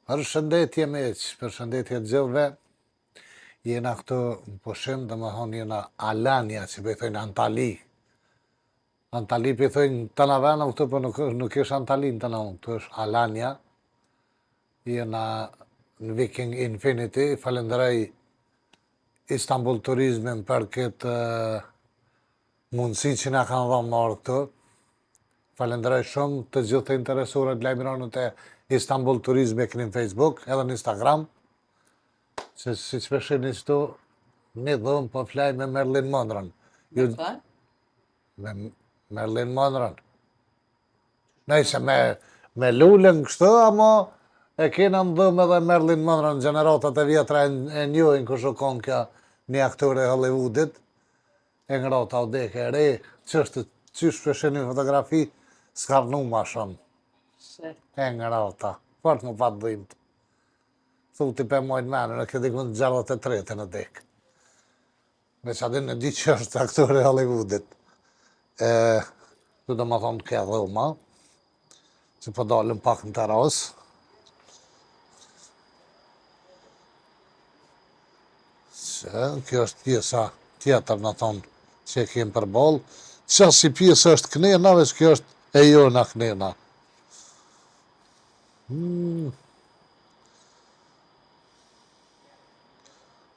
Përshëndetje miq, përshëndetje të gjithëve. Jena këtu në pushim, domethënë jena Alania, që i thojnë Antali. Antali i thojnë të na vena këtu, po nuk është Antali në të na unë, këtu është Alania. Jena në Viking Infinity, falenderoj Istanbul Turizmin për këtë mundësi që na kanë dhënë më këtu. Falenderoj shumë të gjithë të interesuar të lajmëronët e Istanbul Turizmi e keni në Facebook, edhe në Instagram. Se si që përshini qëtu, një dhëmë po flaj me Merlin Mondraн. Me Merlin Mondraн. Nëjse me lullën kështu, ama e kena në dhëmë edhe Merlin Mondraн, gjeneratat e vjetra e njojnë kështu konë kja një aktor e Hollywoodit. E ngrata o deke e re, qysh përshini fotografi, s'ka rnu ma shumë. E ngrata, fort më patë dhimt. Thuti për mojnë menë, në këtë ikun 63 në dekë. Me që adin në di që është aktor e Hollywoodit. Tu do më thonë ke dhëma, që po dalëm pak në teras. Që kjo është pjesa tjetër në thonë që e kemë për balë. Që si pjesë është knena, veç kjo është e jona knena.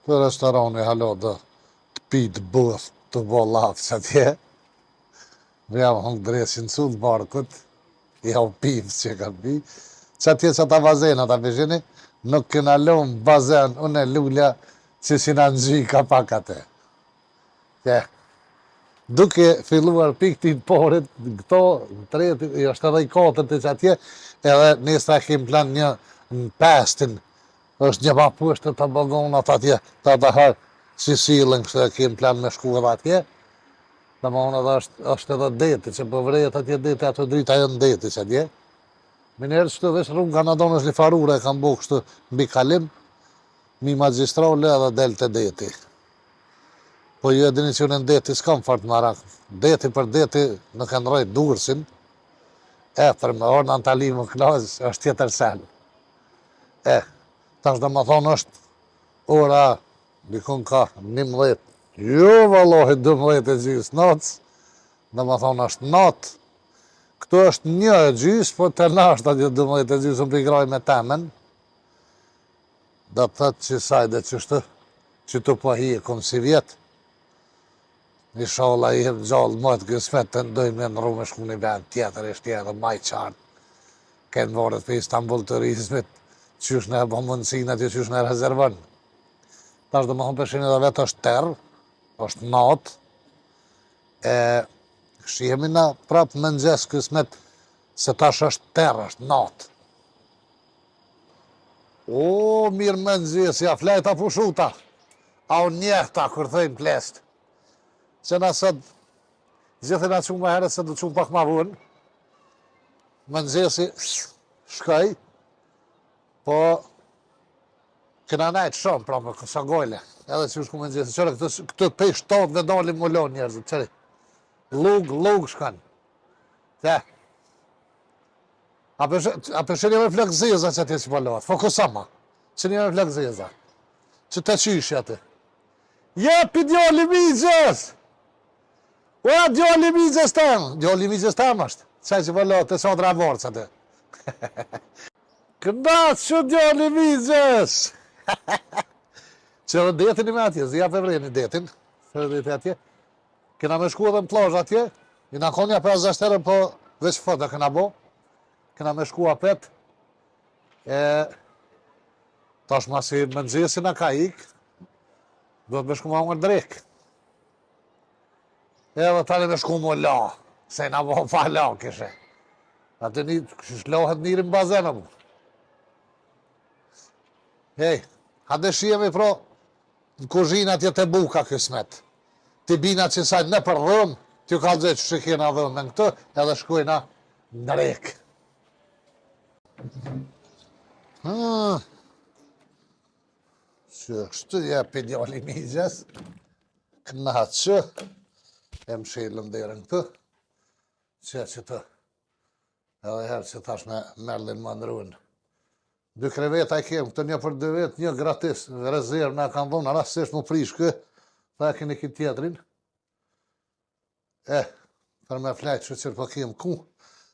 Të restorani halo dhe të pitë bëth të bolafë që atje. Me jam hëngë dresin cu të barkut, ja u pivës që kanë pi. Që atje që ta bazen, ata pishini, nuk këna lomë bazen, unë e lullja që si në nëzhi ka pak atë. Duke filluar piktin porit, këto, treti, është edhe i 4 të që atje, edhe nesra kemë plan një në pestin, është një ma pushtë të bëgonat atje, të dëherë si silën kështë e kemë plan me shku edhe atje. Dhe më unë edhe është edhe deti, që po vrejet atje deti, ato drita e në deti që atje. Minerë që të vesh rrungë ka në donë është një farure, e kam bo kështë mbi kalim, mi magistrale edhe del të deti. Po ju e dini që unë në deti s'kam fart marak. Deti për deti nuk e nërojt dursin. Për me orë në Antali më knaz, është tjetër sen. Tash dhe më thonë është ora, dikun ka 11, jo valohi 12 e gjys natës, dhe më thonë është natë. Këtu është 1 e gjys, po të nashtë atë 12 e gjys, unë pigraj me temen. Dhe thëtë që sajde qështë, që të po hi e kom si vjetë. Inshallah i hem gjallë mëtë kësmet të ndojmë në rrume shku një vend tjetër, ishtë tjetër maj qartë. Kënë vorët për Istanbul Turizmit, qysh në e bo mundësin aty, qysh në e rezervën. Tash dhe më hëmë përshin edhe vetë është terë, është natë. Shihemi na prapë më nëgjes kësmet, se tash është terë, është natë. O, mirë më nëgjes, ja flejta pushuta. A unë njehta, kur thëjmë plestë. Që na sot, gjithë na qumë më herët se du qumë pak ma vunë. Më nëzesi shkaj, po këna najtë shumë, pra më kësa gojle. Edhe që shku më nëzesi, qëre këtë pej 7 dhe dalim më lonë njerëzit, qëri. Lug shkan. Te. A përshë një me flek zeza që atje që po lohat, fokusama. Që një me flek zeza. Që të qyshi aty. Jepi djali migjës! Ua, djali migjës temë! Djali migjës temë është. Qaj që po lohat të sodra vorës aty. Këndatë që djali migjës! Që edhe detin i me atje, zja për vreni detin. Së detin atje. Këna me shku edhe në plazh atje. I na konja 50 herë, po veç foto këna bo. Këna me shku apet. Tash ma si më nëgjesi na ka ik. Do të me shku ma unë drek. Edhe tani me shku më la. Se na bo fa la kishe. Atë një, kështë lohet njëri në bazenë mu. Hej, hade shiemi pro, në kuzhinë atje të buka kësmet. Ti bina që sajnë në për dhëmë, t'ju ka dhëtë që shikina dhëmë në këtë, edhe shkujna në rekë. Që kështu jepi djali migjës, kënatë që, e më shilëm dherën këtë, që të, edhe herë që tash me Merlin Mondraн 2 kreveta i kem, këtë një për 2 vetë, një gratis, rezervë na kanë dhonë, rastësisht më prish kë, tha keni ki tjetrin. Për me flajtë që qërë po kem ku,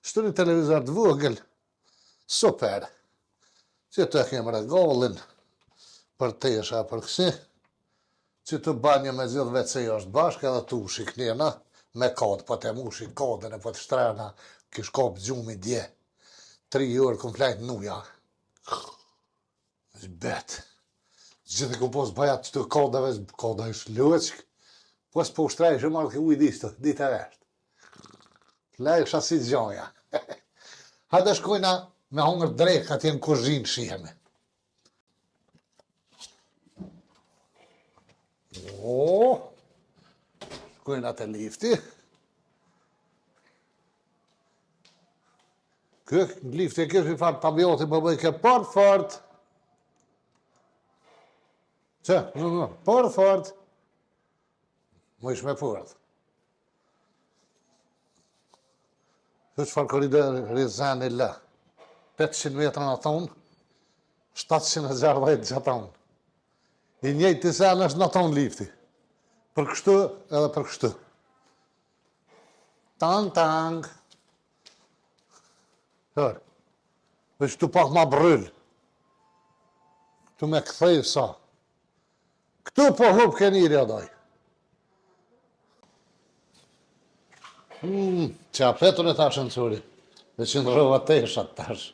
shtu një televizor të vogël, super, që të kem regolin, për tesha, për kësi, që të banje me gjithë WC është bashkë, edhe të ushi knena, me kodë, po të mushi kodën e po të shtrena, kish kopë gjumi dje, 3 orë këm flajtë nuja. Bet, gjithë ku pos bajat që të kodave, koda është loqk, pos po ushtrej që marrë ke ujdistë, ditë e veshtë. Flajë shasi gjoja. Hajde shkojna me hongër drejk, atje në kuzhinë shihemi. Shkojna të lifti. Kë lifti e kështë i farë tabioti për bëjke për fort. Që? Për fort. Më ish me fort. Këtë që farë koridor Rizani lë. 800 metra në tonë, 760 gjatonë. I njëjtë të sen është në tonë lifti. Për kështu edhe për kështu. Tang. Hërë, veç tu pak ma bryll. Tu me këthej sa. Këtu po hup keniri adaj. Që apetun e tash në curi. Dhe që në rëva teshat tash.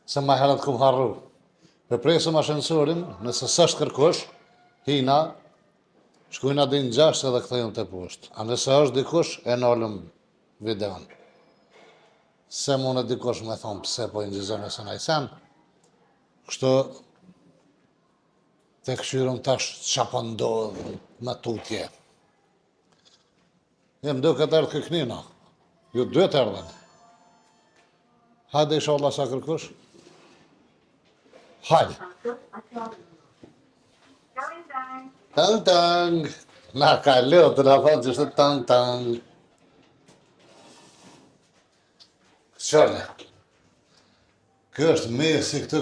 Se ma herët kum harru. Për presëm ashensurin, nëse sështë kërkush, hina, shkujna din 6 edhe këthejmë të poshtë. A nëse është dikush, e nalëm videon. Se mune dikush me thonë pëse po i nëgjizëm e së najsen. Kështu, të këshyrëm tash qa po ndodhë me tutje. Jem do këtë erdhë këknina. Ju 2 të erdhen. Hajde isha Allah sa kërkush. Hajde. Tang. Na ka lëtë, na thonë që është tang. Qërë? Kjo është mesi këtë,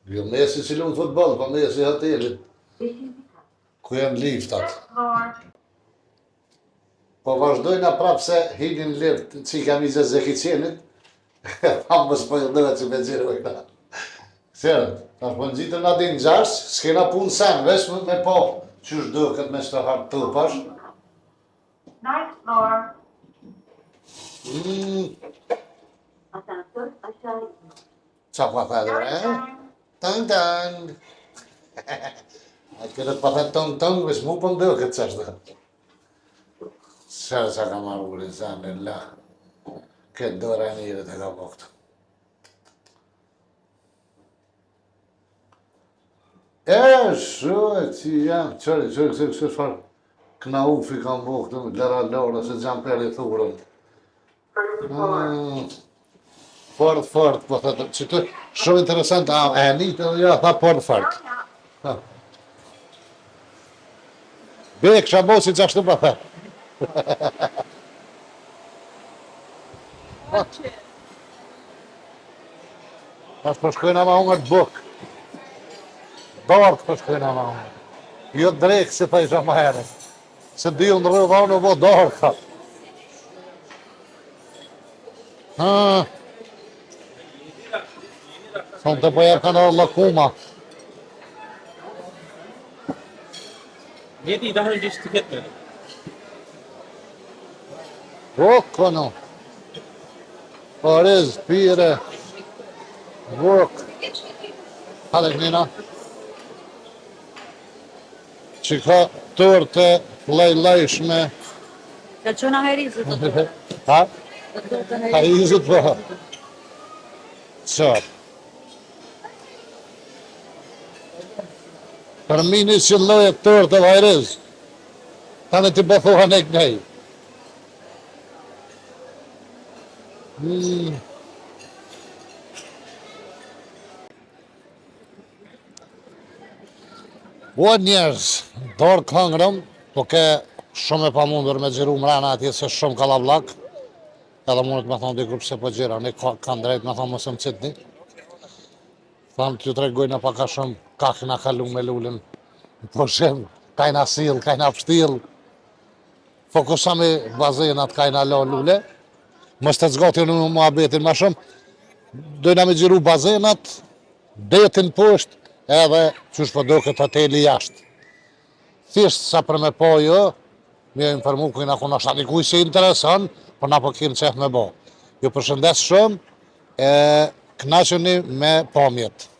jo mesi që lumë futbol, po mesi hotelit. Ku janë liftat. Po vazhdojna prapë se hinin lift, që i kam i gjë Zekiqenit, pa më spojnëve që me gjirojna. Qërë, tash po në gjitëm nga din 6, s'kena punë sen, vesh me po, qysh do këtë me shtë hartë të pash. Ninth floor. Qa pa thedër, Tang. A këtë pa thedë tang, vesh mu po ndo këtë qashtë. Qërë që ka marrë urin zanë, la. Këtë dore e njëre të ka po këtë. Shoj, që janë, qërë farë këna ufi kam po këtë, lëra lora, se gjanë peri thurën. Fort, po thëtë, që të shumë interesant, e një të ja, tha fort. Be, kësha bo si qashtu pa thëtë. Pas po shkojna ma unë të bukë. Dark po shkojna ma unë. Jo drejkë si ta isha ma herë. Se dio në rrëva unë vo darka. Sonë të pojer kanë arë lakuma. Njeti i dahën gjishtë të ketë me. Kono. Oriz, pire. Vok. Hale knina. Që ka torte lajshme. Ka qëna herizit të të. Ha? Ka torte herizit. Herizit po. Qarë. Për mini që loje torte vajriz. Tane ti bëthoha nek nej. O njerëz, dorë këngrëm, po ke shumë e pa mundur me gjiru mrena atje se shumë kalablak, edhe mundet me thonë dikur pse po gjira, ne kanë drejt me thonë mësëm qitni. Thamë t'ju tregojna pak a shumë ka kena kalu me lullin. Po shem, kajna sill, kajna pështil. Fokusami bazenat kajna la lulle. Mos të zgati në muhabetin ma shumë. Dojna me gjiru bazenat, detin poshtë, edhe qysh po do këtë hoteli jashtë. Thjesht sa për me po jo, mi e informu kujna kuna shta dikuj si intereson, por na po kim qef me bo. Ju përshëndes shumë, kënaqeni me pamjet.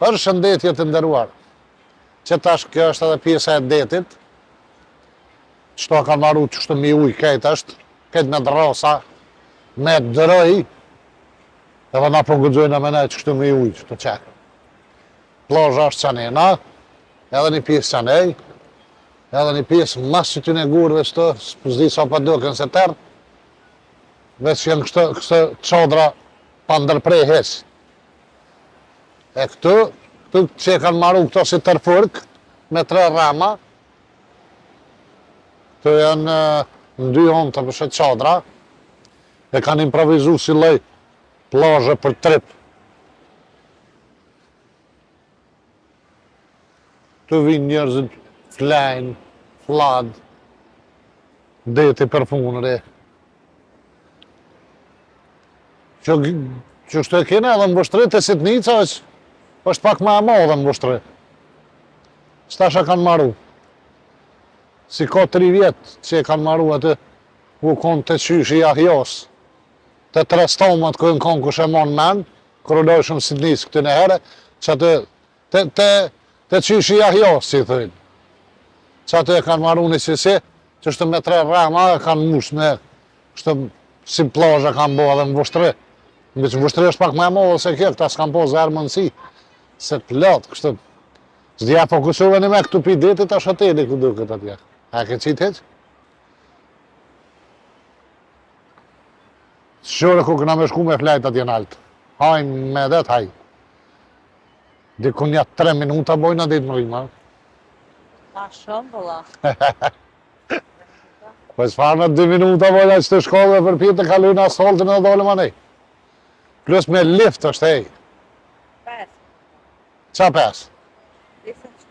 Është shëndetje të nderuar. Që tash kjo është edhe pjesa e detit. Çto ka marru çështë mi ujë këtë është, këtë me drosa, me droj, edhe na po guxojnë me ne çështë mi ujë, çështë çak. Plazha është çanena, edhe një pjesë çanej, edhe një pjesë mas që ty në gurëve shto, s'pëzdi sa pa duken se tërë, veç janë kështë qadra pa ndërprej heq. E këtu që e kanë marru këto si tërfurk, me 3 rama, këtu janë në 2 honë të pëshet qadra, e kanë improvizu si lloj plazhe për trip. Këtu vinë njerëzit flajnë, flad, deti për funëri. Që shtu e kene edhe mbushtri të Sitnica është pak më e madhe mbushtri. Stasha kanë marru. Si ka 3 vjetë që e kanë marru atë u konë të qyshi Jahjos. Të 3 stomat kërën konë kush e monë men, kërë dojshëm Sitnis këtë në herë, që atë të qyshi Jahjos, si thëjnë. Që atë e kanë marru një sisi, që është me 3 rama e kanë mush me, kështë si plazhe kanë bo edhe mbushtri. Mbi që mbushtri është pak më e modhe se kjo, këta s'kan po zërë mundësi. Se plot, kështë, s'dja fokusuve një me këtu pi detit, është hoteli ku duket atje. A ke qitë heq? Shore ku këna me shku me flajt atje në altë. Hajnë me det, haj. Dikun ja 3 minuta bojnë a ditë më rima. Ma shumë, bëlla. Po s'farë në 2 minuta bojnë që të shkollë dhe për pjetë të kalujnë asfaltin edhe dole ma nej. Plus me lift është hej. 5. Qa 5? Lisa që.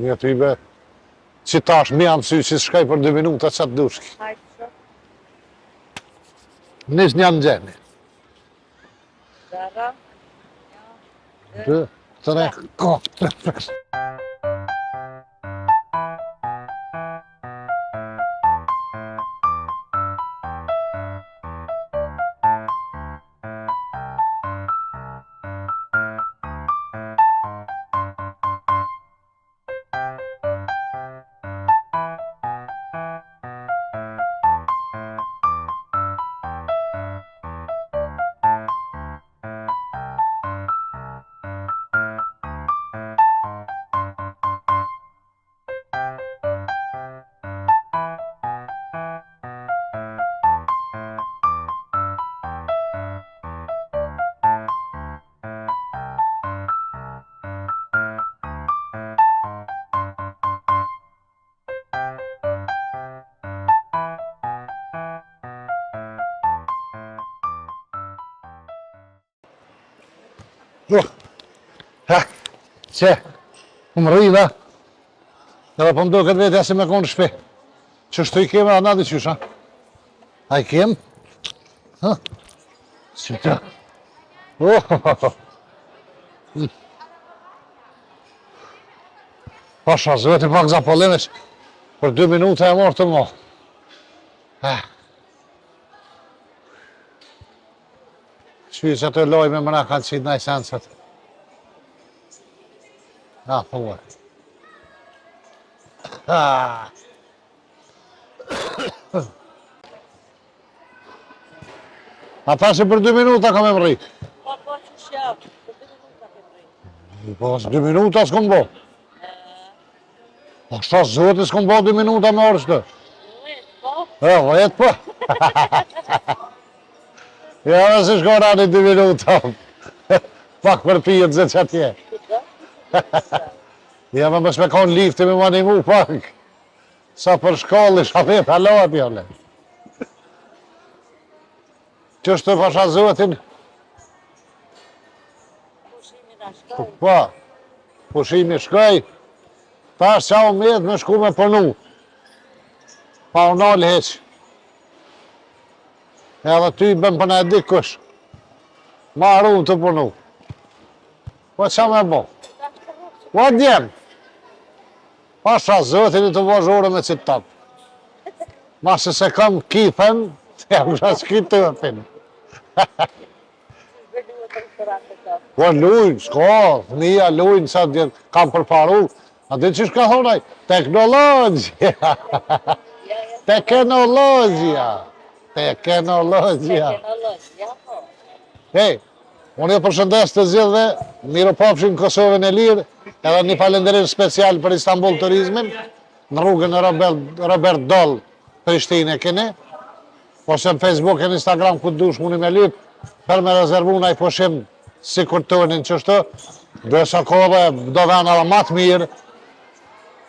Një të ibe, që tash mi jam sy që shkaj për 2 minuta që të dushki. Hajtë shumë. Nis një në gjeni. 0. 2, 3, 4. Që, më rridha, edhe po më do këtë vetja si me konë shpe. Që shtu i kemë atë nati qysha? A i kemë? Ha? Që të? Pasha, zë veti pak zapolimesh, për 2 minuta e morë të mo. Shpi që të lojme mëna kanë qitë na i sensët. Po. Ata që për 2 minuta kam e më rritë. Po, që shjavë, për 2 minuta ke rritë. Po, 2 minuta s'kom bo. Po, shta zëti s'kom bo 2 minuta me orë qëtë. Po? Vjet po. Ja, dhe si shkora një 2 minuta. Pak për pijet zë që atje. Ja, me më shmekon lifti me më animu pak. Sa për shkolli, shafet, halohat jone. Qështë të pasha zotin? Pushimi në shkoj. Po, pushimi shkoj. Tash qa u mjetë me shku me punu. Pa u nalë heq. Edhe ty bëm përna e dikush. Ma arru të punu. Po qa me bo? Po djem. Pasha zotin i të vazhore me qitë tapë. Masë se kam kifen, të jam shash kitë të fin. restorant të të. Po lujnë, s'ka, fëmija lujnë, sa kam përparu. A dhe që shka thonaj? Teknologjia. Teknologjia. Teknologjia. Teknologjia, po. Hej, unë e përshëndes të zgjidhve, miro pafshin Kosovën e lirë, edhe një falenderim special për Istanbul Turizmin, në rrugën e Robert Doll, Prishtinë e keni, ose në Facebook e në Instagram ku dush muni me lyp, për me rezervu në i pushim si kur tërnin qështu, dhe sa ko dhe do vena dhe matë mirë,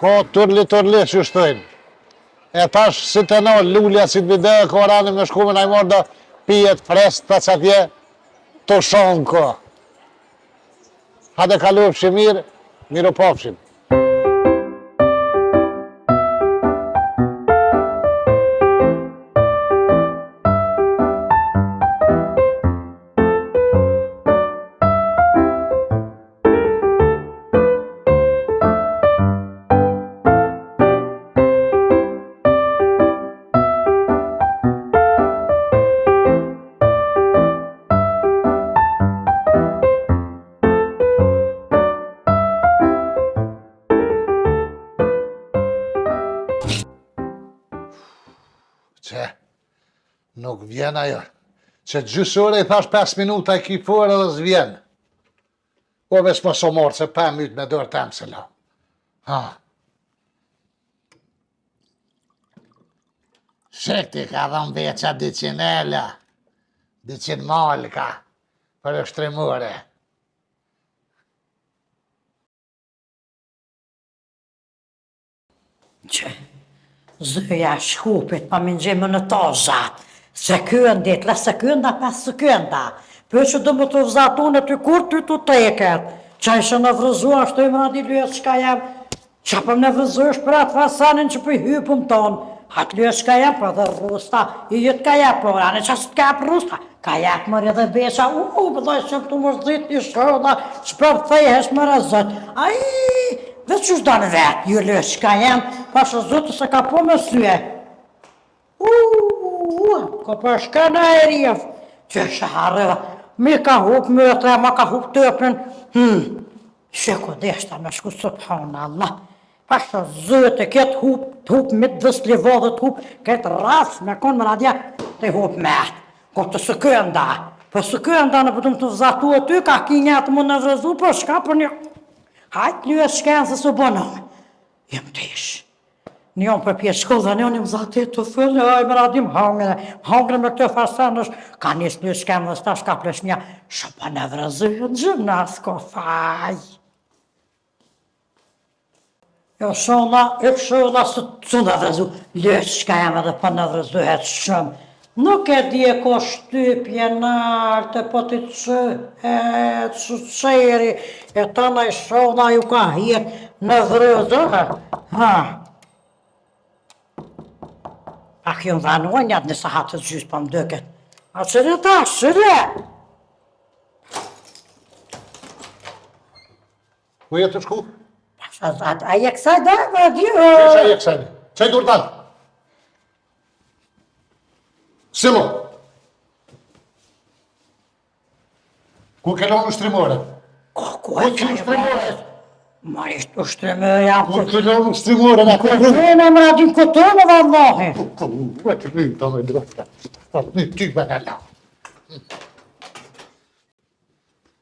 ko turli që shtojnë. E tash si të në lullja si të video, ko rani me shkume në i morë do pijet frest të që atje, të shonë ko. Hade kalu fshi mirë, miru pofshim. Që nuk vjen ajo. Që gjysore i thash 5 minuta e ki forë edhe s'vjen. O veç më somorë, se 5 mytë me dorë temë se la. Ha. Shekti ka dhëmë veqa 200 ela. 200 malka. Për ështrimore. Që zëja shkupit pa më gjemë në tozat, sekundit, la sekunda pas sekunda, për që do më të vzatu në ty kur ty të teket, që ishe në vrëzua, shtu i më radi lyet shka jam, që për në vrëzush për atë fasanin që për hypëm tonë, atë lyet shka jam, për dhe rusta, i jëtë ka jap, por anë që asë të ka për rusta, ka jap mërë edhe beqa, bëdoj që të më rëzit një shoda, që për thejhesh më rëzit, dhe që shdo në vetë, ju lë shka jam, pasha zotë se ka po me syje. Ka për shka në aerif, që shaharëva, mi ka hup mëtë, ma ka hup tëpën, sheko deshta me shku subhanallah. Pasha zotë, këtë hup me të vësli vodhët hup, këtë rafë me konë më radja, të hup metë, ko të sekunda. Për sekunda në pëtëm të vzatu e ty, ka ki njëtë më në vrëzu, për shka për një... Hajtë një e shkenë se së bënome. Jem të ishë. Njën për pjesë shkollë dhe njën im zatë të fëllë, aj më radim hangre me këtë fasanësh, ka njësë një shkenë dhe stash ka plesh një, shëpa në vrëzëhet gjënas, ko faj. Jo shola, së të në vrëzu, lëtë shka jam edhe për në vrëzëhet shumë. Nuk e di e ko shtypje nartë, po të qëhet, qëri, e të në i shola ju ka hjetë në vrëzëhet. A kjo në dhanuaj njëtë nësa hatët gjysë për më dëket. A qëre ta, qëre? Ku jetë të shku? A je kësaj dhe, më di... Qësa je kësaj? Qaj dur tanë? Silo! Ku ke lonë ushtrimore? Ku e që ushtrimore? Ma ishtë ushtrimore jam Ku ke lonë ushtrimore? Këtëne më radim këtëne dhe Allahi. Ku e të një të me drota. Një ty me në la.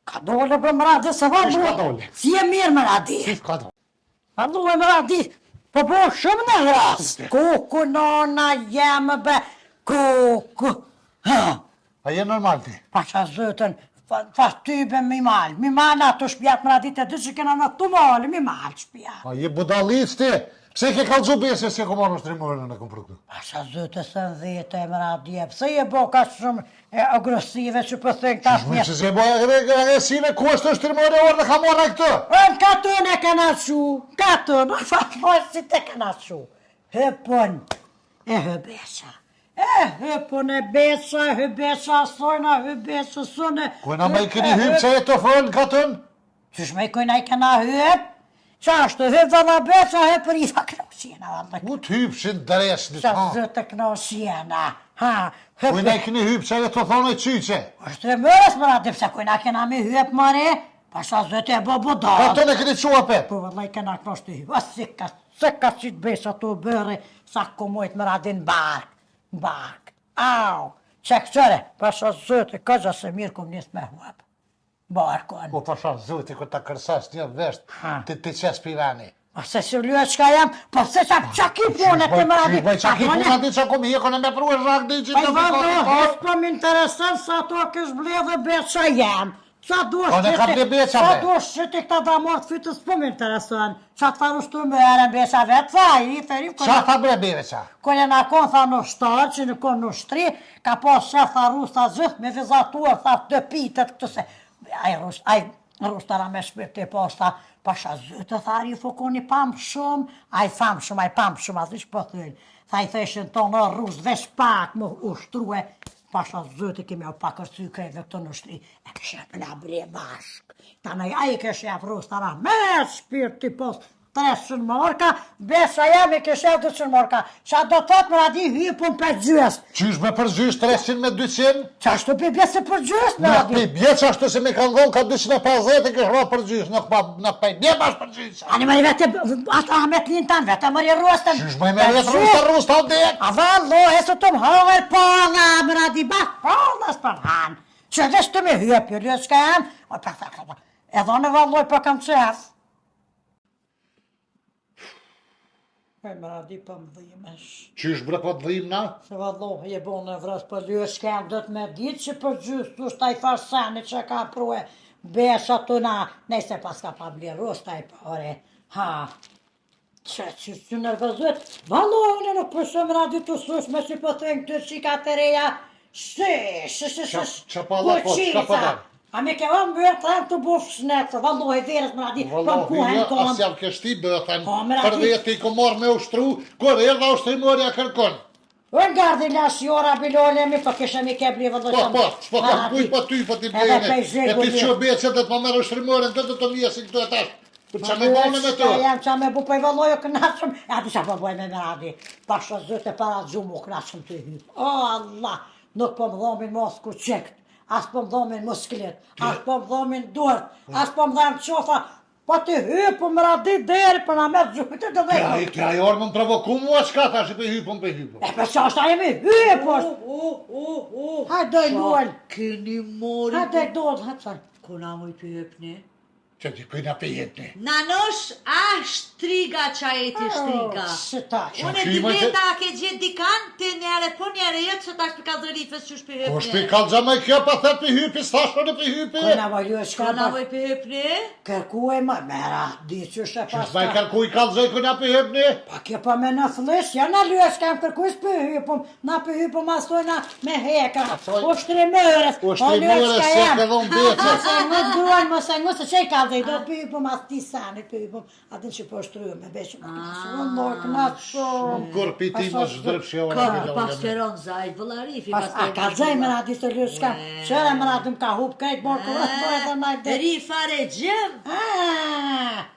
Ka dole për më radi se va Ka dole? Si e mirë më radi. Ka dole? Ka dole më radi. Po shumë në rast. Kuku nona jemë be. Kuku. A je normal ti? Pasha zëtën, fa tybe mi malë ato shpjat më radit e dy që kena në të malë, mi malë shpjat. A je budalic ti? Pse ke kalëzu bese se ke marrë ushtrimore në kom përkëtu? Pasha zëtë se në dhjetë e më radje, pse je bo ka shumë agresive që për thënë këta Shme që se bo agresive, ku është ushtrimore orë dhe ka marrë e këtë? Ka tënë e kena shu, ka tënë, si te kena shu. Hëpën, e hëbesha. Hëpën e besa, hëbesha, sojna, hëbesha, sone... Kujna me i këni hypë që e të fëllë ka tënë? Qysh me i kujna i kena hypë? Qa është hypë dhe dhe besa, hypë rifa kënosjena. Ku të hypë që në dresh një Qa zëtë kënosjena. Kujna i keni hypë që e të thonë e qyqe. është e mërës më radi, pse kujna kena me hyp mëre, pasha zëtë e bo Ka budal. të në keni qua pe. Po vëllaj kena knosh të hyp, se ka qitë besa të bërë, sa ku mojtë më radin bark, au, që këqëre, pasha zëtë, ka gja se mirë kum njës me huap, barkon. Po pasha zuti ku ta kërsash një vesht, Ha. ti qes pirani. A se si lyë qka jam, po se qa ki punet të më radin. Qysh qa ki punat ti që kom hikon e me pru e zhak di që Pa i të vëllohet, po m'interesan sa to kësh bledhe beqa jam. Sa duesh Po, ne ka ble beqa, sa be. duesh që ti këta damort fytës po m'interesan. Qa të farush të më ere beqa vetë, tha i theri. Qa ta bre bere qa? Kone na kon tha në shtarë, që në kon në shtri, ka pas shef tha rus tha zëth, me vizatuar tha të pitet këtë se. Aj rustara me shpirti pas tha, pasha zëtë tha ri fokoni pam shumë, aj fam shumë, aj pam shumë, atë ishë po thënë. Tha i theshin tonë rus vesh pak më ushtruhe, pasha zëtë kemi u pakërcy krejve këtë në shtri, e këshep në bre bashk. Tanaj aj këshep rustara me shpirti pas 300 marka, besha jam i këshep 200 marka. Qa do të thotë më radi hypun për gjys. Qysh me përgjysh 300 me 200? Qa shtu për bjesë për gjys, më Në radi. pi bje që ashtu se me kanë dhonë ka 250 e kësh ra përgjysh, në pa i bje bash përgjysh. Ani mëri vete, ata Ahmet linë tanë, vete mëri rostën. Qysh me vetë rusta rusta o dek? A vallohe se të më hangër pala, më radi bak, pala s'për hanë. Që dhe shtë me hyp, jo ljo s'ka jam, edhe në valloj për kam qef. E më radi për më dhimesh. Qysh bre po të dhim na? Se vallohe je bo në vras për ljo s'ka jam, do të me ditë që për gjysë, tu shtaj farsani që ka prue, besha të na, nejse pas ka pa bli rosta i pare, ha. Që nervëzuet, vallohe unë nuk përshëm radi të sushme që po thënë këtë qika të reja, Qa pa dhe po, qka pa dhe? A me ke vëmë bërë të të bufë shnetë, vallohe verës më radi, po më kuhen Vallohi, tonë. as jam kështi bëthen, Po, me për radi- veti i ko marrë me ushtru, kur e dha ushtrimorja kërkon. O në gardi lash jora bilole mi, po kishe mi ke bli vëllohe. Po, s'po kam kuj po ty, po ti Edhe blejene. pe E zhegu ti që be që dhe të më merë ushtrimorën, të të mjesin këtu e tash. Për që me bane me të? Jam qa me bu për i vallohe kënaqëm, e ati qa po bëj me radi. Pasha zëte para gjumë u kënaqëm të hypë. O Allah, nuk po më dhomin mos ku qekt, as po më dhomin musklet, as po më dhomin duart, as po më dhomin qofa, po të hypë më radi deri për na merë gjumë të dhe. Ti ajo orë më më provoku mua qka thash i për hypën për hypën. E për qa është aje mi hypë, hajde luan, Keni mori. hajde dodë, hajde. Kona moj për hypni. Që ti këjna për jetni. Nanosh, a shtriga qa e ti shtriga. Shë ta, Unë e Që dy ima që- veta a ke gjithë dikan, të njere po njere jetë që ta shpika dhërifës që shpi Po hypni. shpi kalë me kjo pa thet për hypi, s'tashtë në për hypi. këna valju shka Kona pa, moj për hypni. kërku e ma, mera, di që shë Që pas s'baj ta. kërku i kalëzoj këna për hypni. Pa kjo pa me në flesh, ja në lyës kam kërkuj s'pë hypëm, na për hypëm asojna me heka, o shtrimërës, O shtrimërës, se ke dhonë beqës. Mos e ngut gruan, mos e ngut se që i ka dhe, do të hypëm as ti sani, për hypëm, atin që po shtryë me beqëm, shumë mor këna shumë. Kur piti më zhdrëp shjo Ka paskeron zajt, vëllarifi. A ka dzaj me radi të lyës kam, qëre me radi më ka hup krejt morë kërë dhe najde. Ri fare gjem.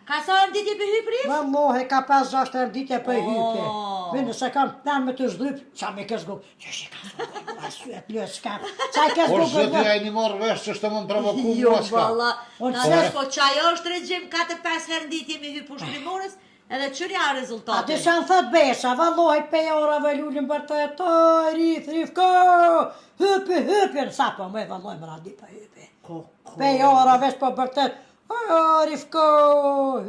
Ka sa në ditë për hypri? Vallohe, ka 5-6 herë ditje për hype. Oh. Vene se kam planë me të zhdryp, qa me kësë gubë, që shi ka thonë, a syet lyës kam, qa i kësë Por gubë, zëti a i një morë vesh që shtë më më provoku Jo, mua qka. valla. Unë Nanosh, qes- po qajo është regjim 4-5 herë në ditë me hyp ushtrimorës, edhe qërja Ati rezultatin. shanë thët besha, vallohe, pe orave lullin për të jetë, rifko, hypi, sa po me vallohe më radi për hypi. Pe orave shpo për të, rifko,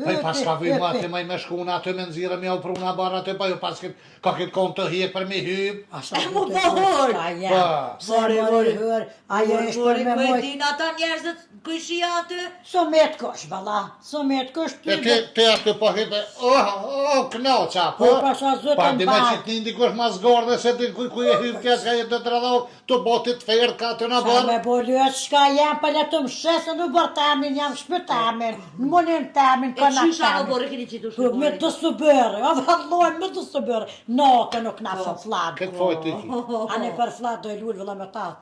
Pa i pas ka vëj ma të hypi. maj me shkuna atë me nëzire me au pruna barë atë, pa ju pas ka këtë konë të hjek për me hyp. Asa Mo du të mohor. zhka jam, se mori hër, ajo ishte për me Mori, mojt. din ata njerëzët këshia aty. Sumet kosh, valla, sumet kosh E ty. te atë po hipe, knoqa, Po, pasha zëtën Pa di me bak. që t'ni ndikosh ma zgorë dhe se ti kuj e hyp tja s'ka jetë të të radhau, të botit ferë ka të në Sa me barë. bo lyët shka jam, për le të më shesë, në bërë tamin, jam shpë tamin, në munin tamin, E këna qysha në tamin. borë keni qitu Po, me shpërë. të së bërë, o valloj, me të së bërë, nake nuk na fë fladë. Këtë fojt të ki. Ani për fladë do e lullë, vëlla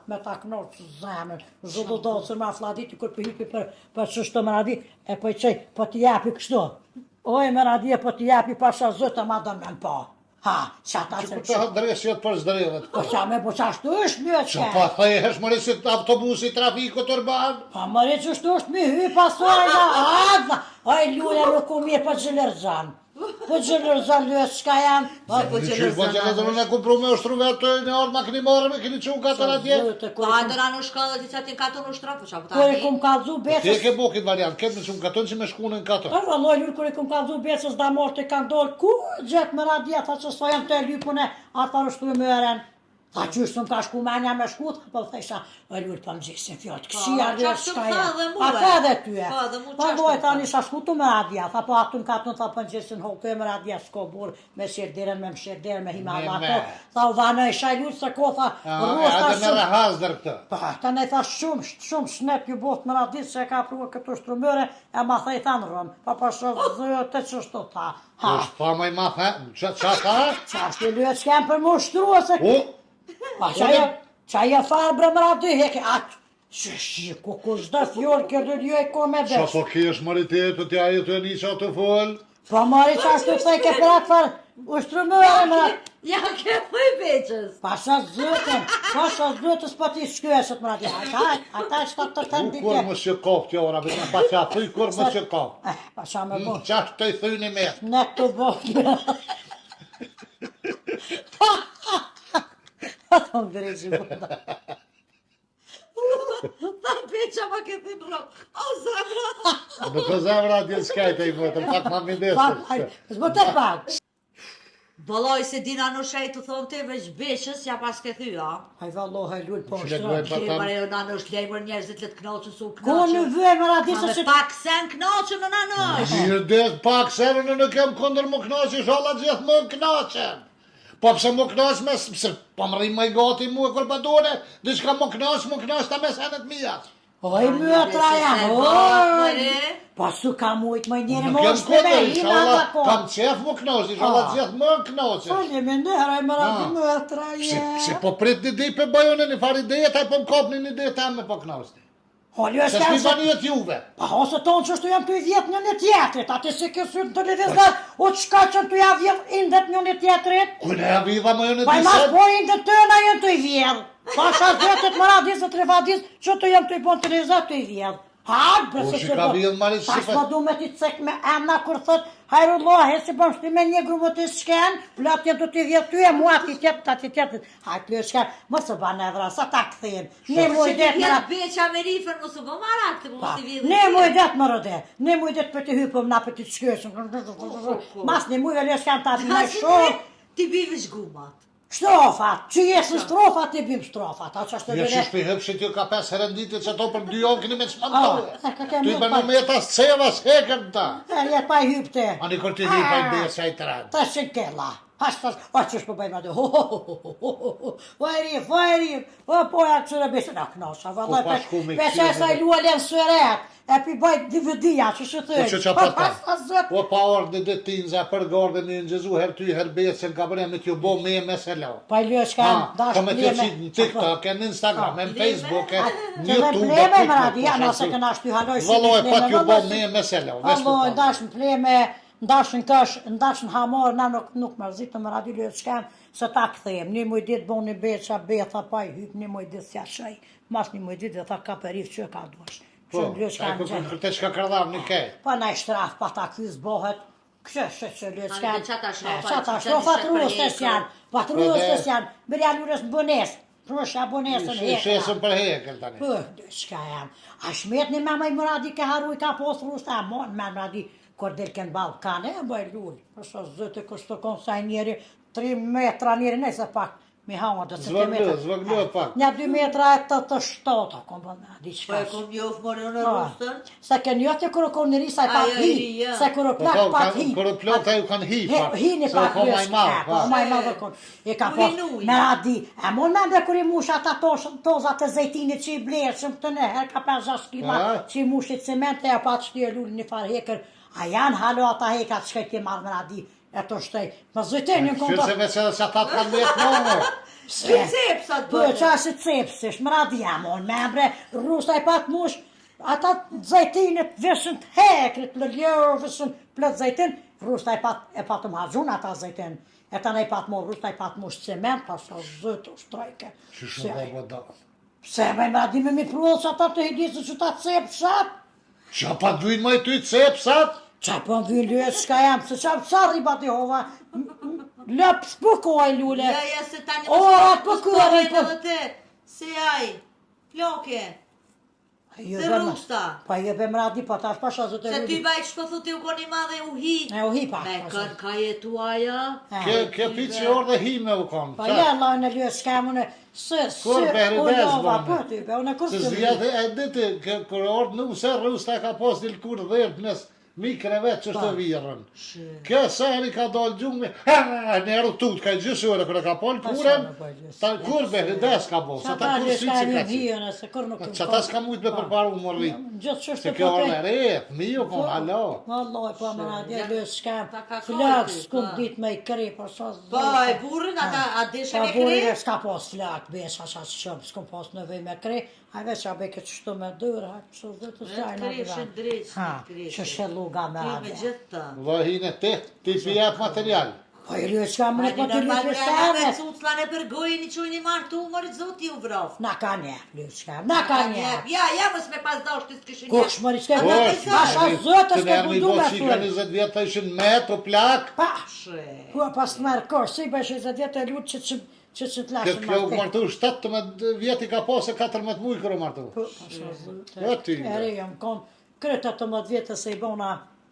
me ta knoqë të zemën, zhullu do të ma fladiti, kur për hypi për qështë të më radi, e po i qej, po t'i japi kështu. Oj, më radi e po t'i japi pasha zëtë, ma do men po. Ha, që ata Që këtë dresjet për zdrevet. Po qa me po qashtu është mjë Që që? pa thehesh më rësit autobusi trafikut urban. Pa më re qështu është mi hy pasoj na adha. Oj luja nuk u mirë për gjëllërzan. Po gjëllërzan lyës qka janë. Po Po gjëllëzën e kupru me ushtru vetë në orë ma këni marrë me këni qunë katër atje. Pa ndëra në shkallë të qatin katon u shtra, po qa po Kër i kum kalzu Ti e becës. ke bokit variant, ketë me qunë katën që me shkunën katër. Për vëlloj lurë kër i kum kalzu becës da morë të kanë dorë. Ku gjetë më radia tha që sojëm të lypune ata rështu mëren. Tha qysh të më ka shku menja me shku, po thesha, lurë për më gjesin fjallë, këshia lyës shka janë. A ka edhe tyje. Pa dojë ta nisha shku të më radia, tha po atun katën tha për më gjesin hoke më radia s'ko burë, me shirdiren, me më shirdiren, me hima lako. Tha u vanë e shaj lurë se ko tha, Ate me rahaz dër këtë. Pa, ta ne tha shumë shnet ju bot më radit se ka prua këtu shtrumëre, e ma thej tha në rëmë, pa shumë zëtë që shto tha. Ha, është pa maj ma thë, qa tha? qa është të lyët s'kem për mu shtrua se... Pa, qa je farë bre më radit, heke, atë, shi, ku zdo fjorë këtë ljo e ko me Qa besh. po kesh maritetu t'ja e të një qa të folë? Pa, mari qa është të thej ke për atë farë, u shtrumëre më radit. Ja ke thuj beqës. Pasha zëtës pa ti shkyesët më radit, ata është të të U kur më që kopë t'ja ora, bëtë pa qa thuj kur më që kopë. Pasha me bo. Qa të i thuj një me? Ne të bo. Ato më drejtë që bënda. Ta beqa ma ke thuj në rëmë. O zemra. Në të zemra t'jen s'kajtë i më, të pak ma mindesë. Zbë të pak. Vëlloj se dina në shej të thonë te veç beshës, ja pas ke thy, a? Haj valloh, haj lull po Shile shtra. duhet pa Kje tam. mare jo nanë është lejmër njerëzit let knoqën su Ko në knoqën. vë më radisë Ma me se... pak sen knoqën në nanë është. Mirë dhe pak se në kem kundër më knaqë, sholla gjithë më knaqën. Po pse më knaqë me, se po më rrimë i gati mu e kur përdone, dhe shka më knaqë ta me senet mija. Oj, mëtra janë, oj! Pa su ka mujtë më njëri Nuk më kem është me kundër, hina sholla nga ko. kam qef më knaqë, sholla gjithë më knaqë. Falje me ndërë, më radi mëtra Se janë. po prit një di për bajonë një farë ideje, taj po më kopni një ideje ta me po knaqë. Holjo Se s'kem s'mi se... ba njët juve. Pa ose tonë që shtu janë të i vjetë një një tjetrit, ati si kësë në televizor, o qka që të ja vjetë indet një një tjetrit? Kune e viva më jone Pa i mas diset? po indet të na jenë të i vjedh. Pasha zetet më radis e trefadis, që të jenë të i bon televizor të i vjedh. Ha, Po, bëse që se ka po... vjedh marit Tash si ma du me ti cek me emna kur thot, hajrullahe, si bëm shti me një grumë të shken, plot jetë të t'i vjetë ty e mua ati tjetë, ati tjetë. Hajt të shken, më së banë edhra, sa ta këthejnë. Ne mu i detë më Jetë radis. beqa me rifën, mos u bo marak të mos t'i vidhë. Ne mu i detë më rëde, ne mu i detë për të hypëm na për të shkëshëm. Mas një mujve lë shken ta me shumë. Ti bivi shgumat. Shtrofat, që jesë shtrofat, i bim shtrofat. A që është të Një bire... që shpi hëpë që t'ju ka 5 herëndite që to për 2 onë këni me Ah, çmantohe. e ka kemë Ty një bënë pa- me jetas ceva s'hekën ta. E jetë pa i hypte. Ani kur ti hipa i besa i tërën. Ta shënkella. Hashtas, o që shpo bëjmë atë, vajrif, po ja qëre besë në knosha, vëllaj, pa shku me pesha e këqyrë, saj lualen sëret, e pi bëjt DVD-ja, që shë Po që qa përta. Po pa orë dhe dhe tinza për gardën një ngjezu her ty her besën ka bërë me t'ju bo me meselo. Pa i lësh kanë dash Ka me t'ju qitë në TikTok, në Instagram, në Facebook, në Që dhe YouTube. pleme më radi, ja, nëse këna shty haloj si Vëlloj, pa t'ju bo më me meselo. Alloj, dash në pleme, ndashën kësh, ndashën hamar, na nuk mërzitë më radi lësh shkem, se ta këthejmë, një muj ditë bo një beqa, betha pa i hyp, një muj ditë s'ja shaj, mas një muj ditë dhe tha ka perif që ka duash. Po, Që lësh ai kanë gjenë. për të shka kërdav një kej. Pa na i shtraf, pa ta kyz bohet, kështë që lësh Ani, kanë. qata shrofat, Qata që shrofat qenë ruës të shek për janë, pat ruës të janë, bërja lurës në bënes, prusha bënesën Shesën për hekën tani. Po, shka jam. A shmet një me i mëradi ke haru i ka posë rusta, mon me mëradi, kur del kënë Balkane, e bëj lull. Përso zëtë kështë të konë saj njeri, 3 metra njeri, nëjse pak, mi haua dhe Zvëglu e pak. Nja 2 metra e të shtot, a kom bëna, di Po qka. e kom njof morë në rustën. Se kënë jote kërë kom njëri, sa i pak Ajo, hi, ja. se kërë Po plak ka, pak hi. kërë plota ju kanë hi, pak. Hi një Se pak ko maj lësh, malë, po maj malë kon. E ka Ku pas rinuj. me radi. E mon me mbe kur i mush ata tozat e zejtinit që i blerëshëm të ne, her ka 5-6 kila që i mushit cemente, e pa të shtyje lullin një farë hekër. A janë halo ata hekat që ti marrë me radi, e të shtej. Më zëjten një konto. Qërë se me që dhe që ata të kanë jetë në Shki cepsat Po, bënë. qa është cepsish, më radi jamon, me mbre, rusta i pat mush, ata zajtinit vishën të hekrit, lëllërë vishën plët zajtin, rusta e patëm haqun ata zajtin. E ta nej pat mo vrus, taj pat mo cement, pa sa zëtë u shtrojke. Që baba da. Pse me di me mi prullë që ata të hidisë që ta cep shat? Qa pa dujnë më ty cep, sat? Qa po më vynë lyë shka jam, se qa pësa ribat i hova, lëp s'pëkoj lule. Ja, se tani Ora mos pëkoj, edhe te. Se aj, ploke. Se rusta. Pa je be mradi, pa tash pasha zë të Se ty rudi. baj që po thotë u koni madhe u hi. E u hi pa. Me kën ka jetu aja. Ke piqë orë dhe hi me u kam. Pa ja la në lyë shka më në Kur beri u bez lova bone. për ty, be unë kur Se të zjate e diti, kër orë nuk se rusta ka pas një kur dhejt nes mikre vetë që shtë virën. Kjo sari ka dalë gjumë, nërë tut, ka gjysë ore, kërë ka polë kurem, ta kur beri des ka bo, sa ta kur si që ka që. Që ta s'ka mujtë me përparu më rri. Gjithë që Se shtë kjo orë e re, fëmiju kom, halo. Vallaj, pa më radje lyë shka, Ta ka flak kajti, s'kum pa. dit me i kri, pa sa zë. Po, e burin, ata a deshe Pa me burin e kre? s'ka pas flak, besha sa shumë, s'kum pas në vej me kri, a veç a beke që shtu me dyrë, ha, që zë të saj në Kreshe divan. drejsh, Ha, kreshe. që sheluga me Ti me radje. gjithë ta. Vahine ti pijat material. Po i lyë shka më në po të lyë Me pjesave. cuclan e përgojnë i qojnë i martu, mërit zoti u vraf. Na ka njef, lyë shka, na ka njef. Ja, mës me pas dash të s'kishin Kush më rishke, Ata Kush, të asha zëtë s'ke Të bundu me qika thuj. 20 vjetë të ishin metro, plak. Pa, She. ku pas të merë kosh, si bëjsh 20 vjetë e lutë që të lashin Kjo marrë. martu 17 vjetë i ka pasë 14 mujë kërë martu. Po, pasha zëtë. Po, ty, Ere jam kon, krytë 18 vjetë se i bona,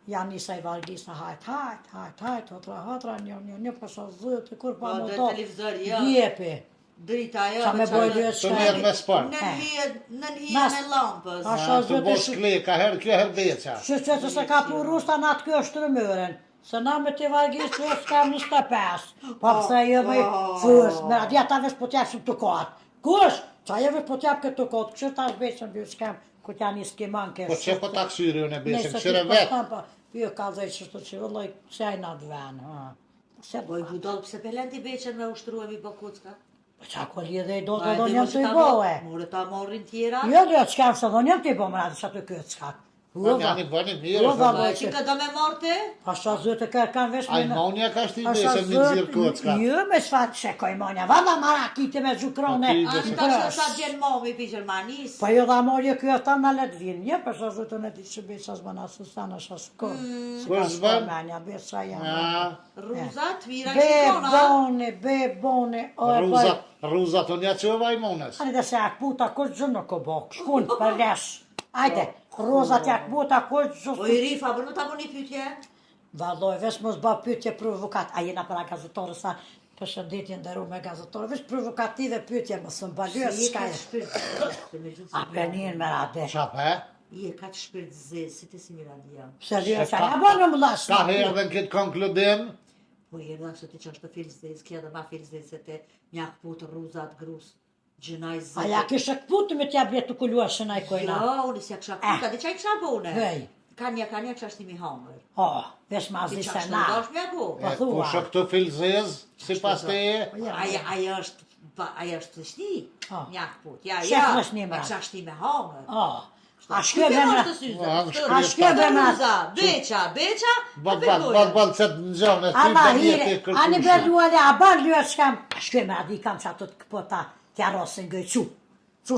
janë njësa i vargisë, hajt, hatra, një, pasha zëtë, kur pa Po, më dhe do, televizor, jo. djepi. Drita jo. Qa me boj lyë Të njerë me spar. Në hijen Mas- e lampës. Asha Të zëtë bosh kle, ka herë kjo herë beqa. që se ka pu rusta në atë kjo shtrëmëren. Se na me të vargisë që është kam 25. Pa pëse jo me fës, me adja ta vesh po t'jashim të katë. Kush? Qa jo vesh po t'jap këtë të katë, kështë ta shbeqën bjë s'kam, ku t'ja një s'keman ke Po që po ta kësyri unë e besim, Nëse këshyre ti vetë. po jo ka zej që shtu që vëlloj, që ajna të venë, ha. Se Boj budol, pse pelenti beqen me ushtruemi bëkucka? Po qa ko lidhe i do të do njëm të i bohe. More ta morrin tjera. Jo, s'kam se do njëm të i bo më radhë që atë këtë s'ka. Njani bëni mirë. Ua, thëmë. vallaj. Që ka do me morte? Pasha zëtë kanë vesh A i monja ka shti besem një zirë kocka. Jo, me shfat që koj monja, valla marakite me gjukrone. Aki, Ani ta sa gjen momi pi Gjermanis. Po jo dha morje kjo ta në let vinë, një pasha zëtë në ti që besha zbana së stanë është s'ko. Si Kur ka zban? s'komanja, besha jam. Ah, Ruzat, vira Be shikona. bone, o e bëj. Ruzat unë ja që vaj monës. Ani dhe se akbuta kur gjë nuk o bok, shkun për lesh. Ajde, rozat akbuta kur O gjë. i rifa, për në ta bo një pytje? Valloj, vesh mos ba pyetje provokat, a jena para gazetore sa përshëndetje ndëru me gazetore, vesh provokative pyetje më së mbalyrë, Je s'ka ka e. shpirt. A penin me rade. Qap, he? Je ka shpirt zë, si të si miradia. Se rrë që a bo në më lash. Ka herë dhe në këtë konkludim, Po je da që ti që është të filzdez, kja dhe ma filzdez se te njak putë ruzat grus. Gjënaj zë. A ja kishe këputë me t'ja bjetë të kulua shënaj kojna. Jo, unë si ja kësha puta, di që i kësha bone? Vej. Kanja, kësha shtimi hangër. O, vesh ma Ti zi qa se është na. në dosh me bo? Po thua. kushë këtë filzez, si pas të e, Aja është të shti, Oh. njak put. Ja, Shef ja, më shni, e mra. kësha shtimi hangër. O, a shkjo dhe me... A shkjo Shkjo dhe me... Ruza, beqa, bal qëtë në gjone, ty Ama dhe hire, njëti ani kërkushe. berluale, a ban lyë shkam, a shkjo me adi kam që ato të këpota, t'ja rosin gëjqu. Cu.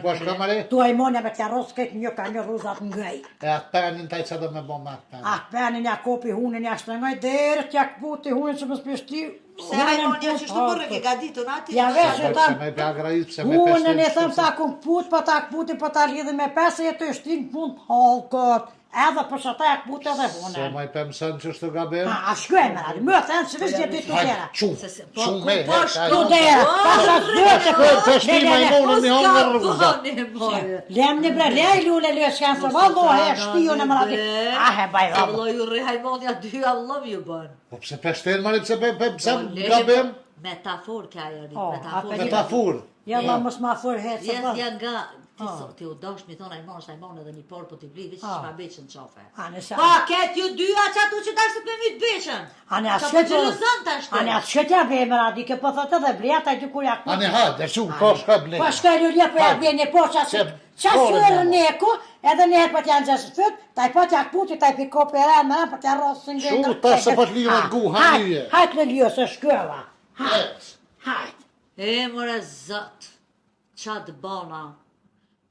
Po shka mare? Tu a i monja me t'ja ros këtë një ka një ruzat ngëj. E atë penin taj që do me bo me atë penin. A penin ja kopi hunin ja shtëngoj, dherë t'ja këputi hunin që më spishti. Se hajmonja që shtu përre ke gaditu në ati. Ja vesh e Pse tam, me beagrajit, pse me hunin e peshtin thëm ta ku këput, po ta këputi, po ta rridhi me pesë, e të shtin pun halkot. Edhe për që ta ja këputi edhe Se hunin. ma i pëmësën që shtu gabim. A shkoj me radi, më thënë që vesh gjeti të tjera. Qumë me, po Tu dera, pasha zëtë Peshtin ma i monë një hongë në rruza. Lem një bre, lej lule lë shkanë se vallohe, shtiju në më radi. A he baj rabë. Allah ju rri hajmonja dy Allah ju bën. Po pse peshtin mari, pse gabim? Metafor ka ajo, Oh, metafor. Me ta fur. Jalla mos ma fur hecë. Jes janë nga Ti u dosh mi thonë ai mon edhe një por po t'i vli, veç ç'ma beqën qafe. Ane sa... Pa, ket ju dyja që atu që dashtë me mytë beqën. Ane Ka po gjelozën të ashtë. Ane asë qëtja bejme radi, ke po thotë edhe blea, ta i dy kur jakë. Ane hajde, shu, po shka blej. Po shka lullia po jakë bjene, po qasërë neko, edhe njerë po t'janë gjësë fët, ta i po t'jak puti, ta i piko për e mëra, po t'ja rosë në Shu, ta se po t'lijo në gu, hajde. Hajtë lullia, se shkëlla. Hajtë. E mëre zët, qa dëbona.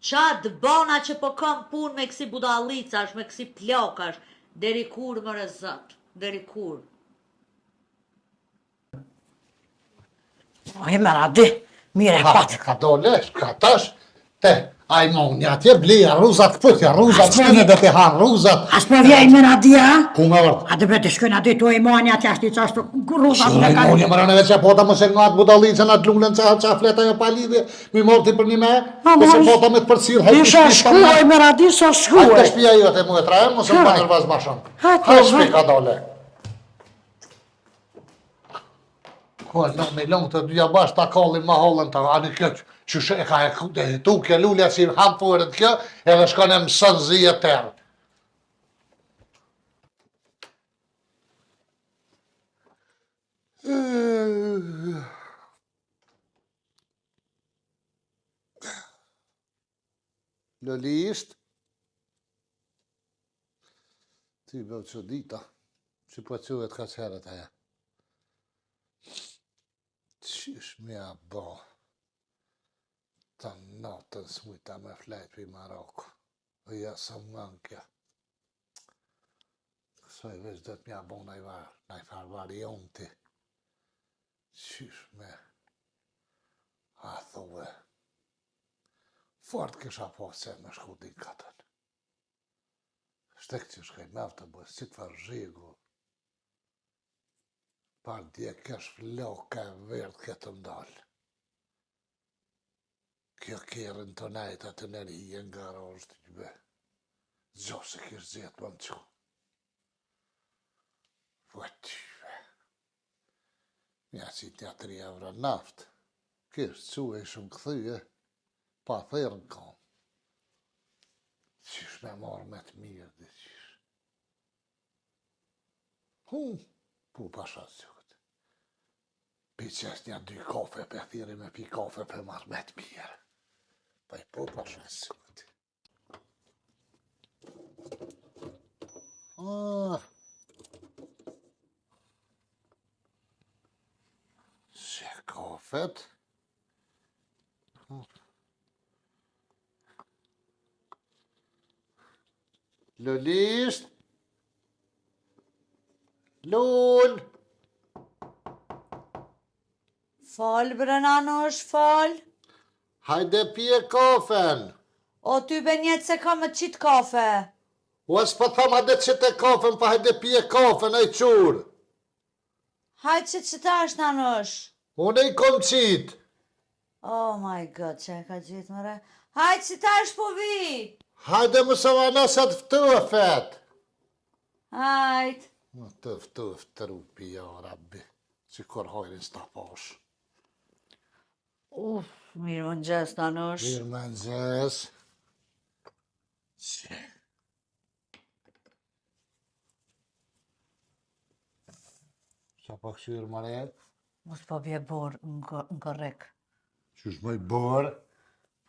Qa dëbona që po kam pun me kësi budalicash, me kësi plokash. Deri kur mëre zët, deri kur. O, i më radi, mire patë. Ka dole, ka tash, te, aj moni atje bleja ruzat këpëtja, ruzat shkene dhe te hanë, ruzat. As me vjej me radi, a? Ku nga vërë? A dhe bete shkën ati tu i moni ati ashti qashtu ruzat Shu, me aj kanë. moni më rëneve që pota më se nga atë budalicën, atë lullën qa fleta jo pa lidhje, mi morti për një me, ose pota me të përcirë, hajtë Isha shkuaj me radi, sa Hajtë të shkuaj. shpia jote mu e traje, mos më pa nërvaz ma shumë. Hajtë, Hajtë shpi ka dole. Ko, me lëngë të dyja bash ta kallin ma hollën të ani kjo që shë e ka e tukje lullja si ham përët kjo, edhe shkon e mësën zi e tërë. Lëlisht. Ti bëvë që dita, që po qëvet ka qërët aja. Qysh me a bo, ta natën s'mujta me flejt për i Marokë, dhe ja sa më kja. Kësoj veç dhe t'mja bo naj farë varianti. Qysh me, a thove, fort kisha po se me shku din katën. Shtek që shkaj me avtë të bëjë, si të farë zhigu. Par dje kesh floka e verdh këtë ndalë. Kjo kjerën të najtë atë nërhije nga rështë të gjbe. Gjo se kesh zjetë më në qo. Vëtyve. Mja që i tja 3 euro naftë. Kesh që e shumë këthyje. Pa thërën kam. Qysh me marrë me të mirë dhe qysh. Po pasha që. Pi qes një 2 kafe për thiri me pi kafe për marrë me të mirë. Pa i po pasha sot. Se kafet. Lëlisht. Lull. Fal, Brenanosh, fal. Hajde pije kafen. O ty benjet se ka me qitë kafe. O s'pa thom hajde qite kafen, pa hajde pije kafen, e qurë. Hajtë që qëta është nanosh. Unë i kom qitë. Oh my god, që e ka gjithë mëre. Hajtë që ta është po vi. Hajde më së vanasat ftëfet. Hajtë. Në të trupi, ja, rabbi. Që kur hojrin s'ta pash. Mirë më njës, nanosh. Mirë më nëzës. Qa pa këshyrë më rejtë? Mos po bje borë në korek. Qysh më i bërë?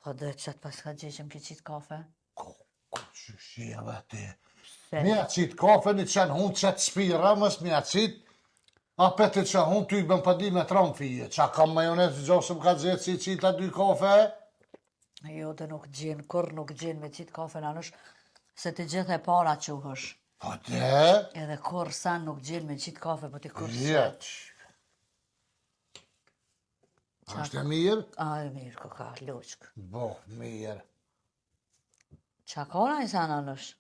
Po dhe qëtë pas ka gjeqëm ke qitë kafe. Ko qysh jeve ti? Se. Mja qitë kafe, një qenë hunë qëtë spira, mës mja qitë. A peti që hunë ty bën pëdi me tron fije. Qa kam majonet gjosëm ka gjetë si qita 2 kafe? Jo dhe nuk gjenë, kur nuk gjenë me qitë kafe nanosh, se të gjithë e para quhësh. Po te? Edhe kur sa nuk gjenë me qitë kafe, po ti kur sa. Jeq. Ashtë e mirë? A, e mirë, ko ka, loqkë. Bo, mirë. Qa kona i sa nanosh?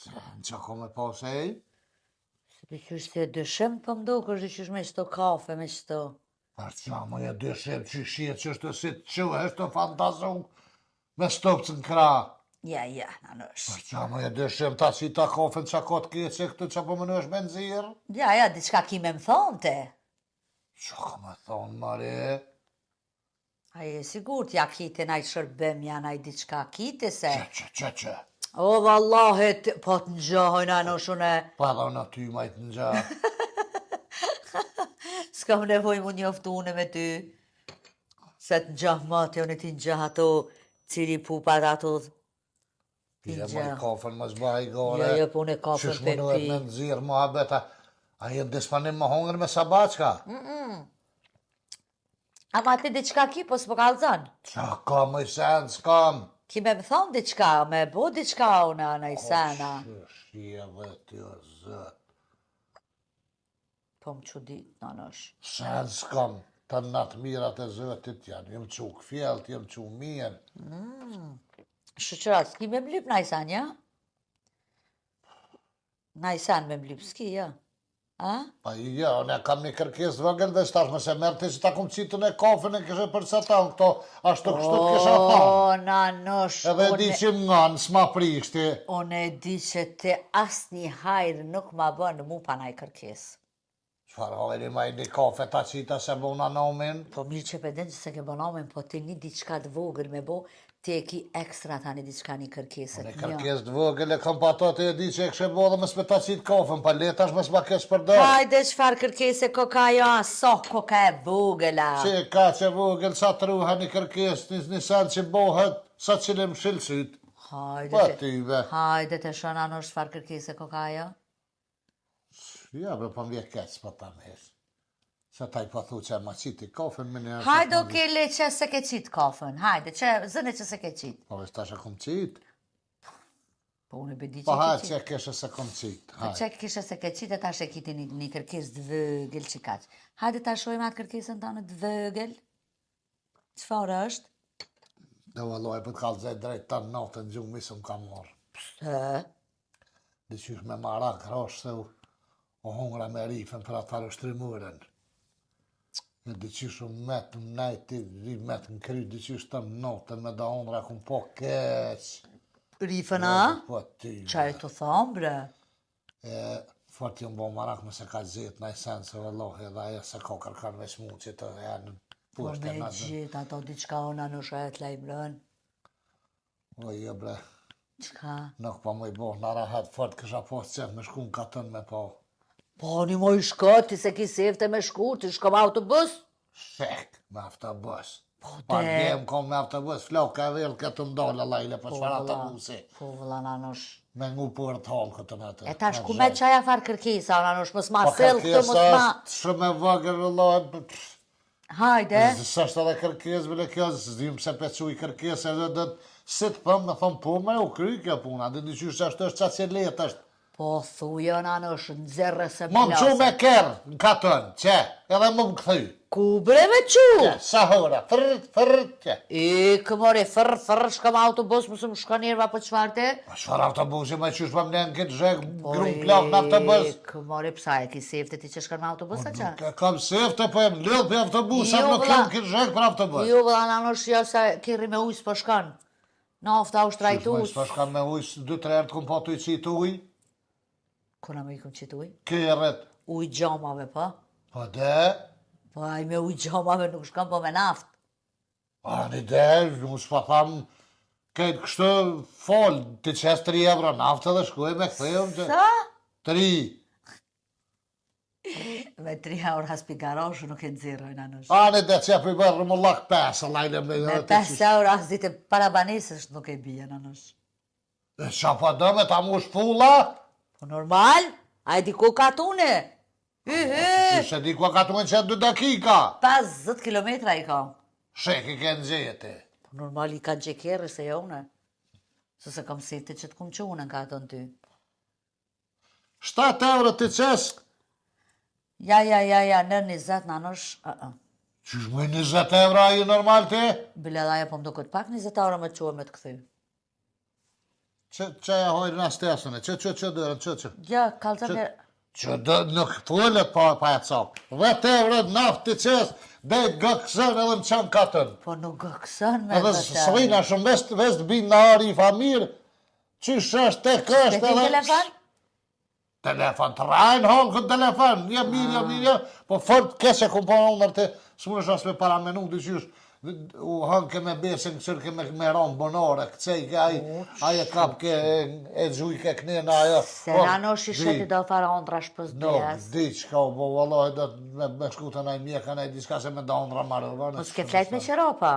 Në që ko me pasej? Se për qysh të dëshim për mdo, kështë qysh me qëto kafe, me qëto. Par qa më e dëshim që shie që është si të që është të fantazon me stopë në kra. Ja, nanosh. Par qa më e dëshim ta që ta kafen që ka të kje këtë që po më në është me nëzirë? Ja, diçka ki me më thonë te. Që ka me thonë, mare? Ai e sigurt ja kite naj shërbim janë ai diçka kite se. Që. O vallahi po të ngjahojnë anosh unë. Pa dhe në ty majtë në gja. S'kam nevojë mu njoftune me ty. Se të ngjah mati unë ti ngjah ato cili pupat ato. Ti Pire më ngjah. kafën më zbaj gore. Jo, po unë kafën Qysh më duhet pi. me nëzirë muhabeta. A jetë disponim më hongër me sabaçka? Ama ti diçka ki po s'po kallzon. Qa ka më i sen, s'kam. Ki me më thonë diçka, me bo diçka unë anaj sena. Shie dhe ty o zët. Po më çudit nanosh. Sen s'kam. Të natë mirat e zëtit janë. Jem qu këfjelt, jem qu mirë. Shëqërat, s'ki me mlyp najsan, ja? Najsan me mlyp, s'ki, ja? A? Pa jo, ne kam një kërkes vëgël dhe shtash më se mërë ti që ta kom qitën e kafën e kështë përsa ta në këto, ashtu kështu të kisha thonë. O, nanosh, Edhe di që më nganë, s'ma prishti. unë e di që te asni hajrë nuk ma bënë mu pa naj kërkes. Qfar hajri ma i një kafe ta qita se bona nomin? Po mirë që përdin që se ke bonomen, po ti një diçka të vogël me bo, ti e ki ekstra tani diçka një kërkeset. Në kërkes të vëgël e kam pa to të e di që e kështë bo dhe më s'me ta qitë kafën, pa letash më s'ma kesh përdoj. Hajde qfar kërkese koka jo, so koka e vogëla. Që ka që vëgël sa të ruha një kërkes, një sen që bohet, sa që në më shilësyt. Pa tyve. Hajde të shona në qfar kërkese koka jo. Ja, be pa mje kec, pa ta mhesh. Se ta i pa thu që e ma qiti kafën, më një... Hajde o kele që se ke qitë kafën, hajde, zëne që se ke qitë. Po vesh tash e kom qitë. Po unë e bedi që Po ke hajtë qitë. që e keshe se kom qitë. Po që kishe se ke qitë e tash e kiti një kërkes të vëgël që kaq. Hajde ta shojmë atë kërkesën tonë të vëgël. Çfarë është? Dhe vëlloj, për t'kallëzaj drejt të natën gjumë misë më ka morë. Pse? Dhe qysh me marak rosh se o hongra me rifën për atar ushtrimurën. Dhe dhe qysh u metë në najti, ri metë në kry, dhe qysh të natën me da hongra kum po keq. Rifën a? Po ty. Qa e të thonë bre? Fort ju bo marak me se ka zetë në i sen se vëllohi edhe aja se ka kërkan veç mu që të janë Po pushtë me e natë. gjithë ato diçka ona në shajt lajmërën. O je bre, Qka? nuk pa më i bo në rahat fort kësha pas qef me shku në katën me po. Po një moj shko, ti se ki sefte me shku, ti shko me autobus? Shek, me autobus. Po Pa te... djem kom me autobus, floka e vellë këtë ndole lajle për shfar vëlla, autobusi. Po vëlla nanosh. Me ngu për të halë këtë në atë. E tash ku me qaja farë kërkesa, nanosh, mos ma Po sel këtë, kërkesa mos ma... është shumë e vëgër vëllohet. Hajde. Së është edhe kërkes, bile kjo, zdim se pecu i kërkes edhe dhe si të pëmë, me thonë po me u kry kjo puna, dhe në qysh është qa që letë është. Po thujo nanosh, në zerre se Më më qu me kërë, në katën, që, edhe më më këthy. Ku bre me qu? Sa hora, fërët, që. Këmore, fërë, shka me autobus, mësë më shka njerëva për qfarte? A shfar autobusi me qysh për më në këtë zhek, grumë plak në autobus. Këmore, pësa e ki sefte ti që shkan me autobus, a qa? Kam sefte, po e më lëllë për autobus, Jo, nuk vëlla. kam këtë zhek për autobus. Jo, vëlla nanosh, jo se kiri me ujë s'po shkan. Nafta u shtrajtus. Shpash kam me ujë, 2-3 herë të kom patu i qitë ujë, Kuna me i kum qitë ujë? kërët. Ujë gjamave, po? Po dhe, Po aj me ujë gjamave nuk shkan po me naft. a një dhe, unë s'pa tham, këtë kështë folë, të qes 3 euro naftë dhe shkuj me këthejëm që... Sa? 3. Me 3 euro haspi garoshu nuk e nëziroj nanosh. A një dhe që për bërë më lak 5, lajle me... Me 5 euro as dite parabanesës nuk e bia nanosh. Qa pa dëme ta mu shpulla? Po normal, a e di ku ka tune? Që se di kua ka të mënë që 2 dakika. 50 kilometra i ka. Shek i kënë gjeti. Po normal i ka gjekerë se jo une. Se se kam sete që të kum që une ka ato në ty. 7 euro të qes, Ja, në 20 nanosh, qysh më 20 euro a i normal të? Bile dhaja po më do këtë pak 20 euro me të quë me të këthy. Që e hojnë në stesën e, që dërën, që. Ja, kalza me... Që dë nuk fullet pa e copë. 10 euro naftë të qes, dhe gëkësën edhe më qanë katën. Po nuk gëkësën me Edhe sëllina shumë vest binë në ari i familë, qysh është të kështë Te ti telefon? Telefon, të rajnë honë këtë telefon, ja mirë, po fort kese kumë po në të, së më është asme para menu, dhe qysh, u hënë ke me besën kësër ke me ronë bonore, këcej ke aje kap ke e gjuj ke knena ajo. Se nanosh i sheti do fara ondra shpës No, des. diq ka, po vallaj do me shkuta naj mjeka naj diska se me da ondra marrë. Po s'ke flejt me qeropa?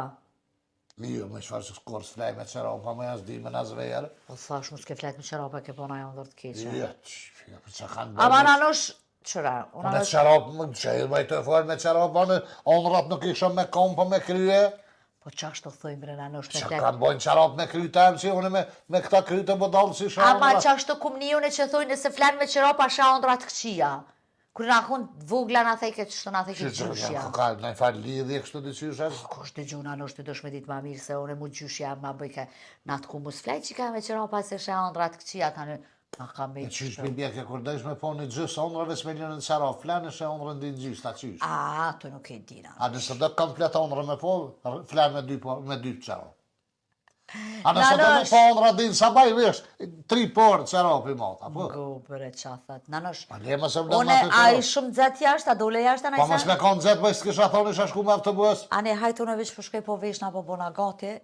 Jo, me shfarë që s'kur s'flej me qeropa, me jasë di me në zverë. Po thash mu s'ke flejt me qeropa ke po naj ondër të keqe. Jo, që kanë bërë. Ama nanosh, qëra? Me qerop, që e bajtë e fërë me qerop, ondrat nuk isha me kom, po me krye. Po qashtë të thëjmë bre nanosh me Që flejt? kanë bojnë qerop me kry temë, që une me këta kry të bodalë si shë Ama ondrat. qashtë të kumniune që thujnë nëse flen me qeropa sha ondra të këqia. Kërë na kun vugla na thejke që të na thejke gjyshja. Ka në i farë lidhje kështu të qyshes? Kush të gjuna nështë të dosh me ditë ma mirë se une mu gjyshja ma bëjke na të ku mus flejt që ka me qeropa se sha ondra të këqia tani. Ma ka me E qysh për bjekë e kur dejsh me po një gjys ondrave s'me lënë në qerop, flenë shë ondrën din gjys, ta qysh. A, të nuk e dina. A nëse do komplet ondrë me po, flenë me dy qerop. A nëse do me po ondra din sa baj vesh, 3 porë qerop i mota, po? Gobër e qathat. Nanosh, A le më se vdëm une atë a i qerop. shumë dzet jashtë, a dole jashtë, Pa më s'me konë zetë, bëjë s'kisha thoni isha shku me autobus. Ane hajtë une veç po shkoj po vesh na po bona gati,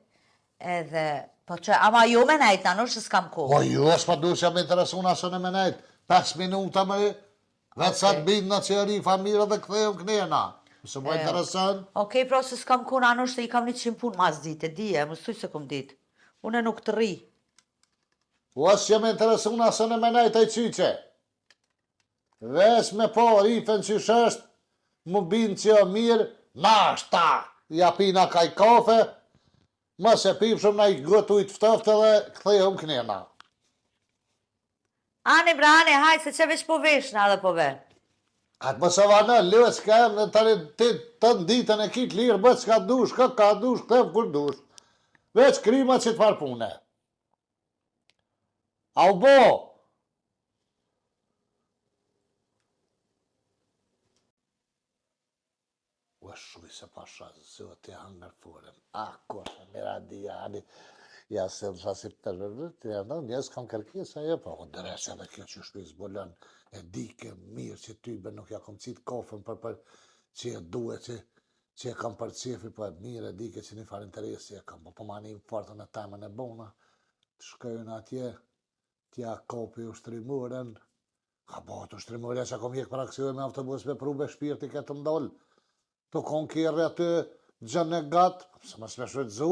edhe, po që, ama jo me najtë, nanosh, se s'kam kohë. Po ju, s'pa du që jam interesuna së në menet, 5 minuta me, vetë sa të bind në qëri, familë dhe këthejëm kënena. Se më interesën. Okej, pra se s'kam kohë, nanosh, se i kam 100 punë mas ditë, e dije, më stuj se kom ditë. Une nuk të ri. Uas që jam interesuna së në menet e qyqe. Ves me po, rifen që shështë, më bind që jo mirë, nashta, ja pina kaj kafe, më se pipshëm na i gëtu i të ftëftë dhe këthejëm kënena. Ane, bra, ane, hajtë, se që veç po vesh na dhe po ve. Atë më se vanë, lëvë s'ka e në të nditën e kitë lirë, bëtë s'ka dush, ka dush, këtëm kur dush. Veç krima që të farë pune. A u bo? Ua shuj se pasha zë të hangër furem. A, kërë, mira dhja, ja se më shasi për të rrë, të janë, njës kam kërkesa, e po, dërës edhe kjo që shpiz bolën, e dike mirë që tybe nuk ja kom qitë kofën për që e duhe që e kam për qefi, po e mirë e dike që një farë interesi e kam, po ma një importën e temën e bona, të shkojnë atje, tja kopi u shtrimurën, ka botë u shtrimurën që kom jek për aksion me autobus me prube shpirti këtë ndollë, të konë kjerë aty gjënë e gatë, se më smeshë të zu,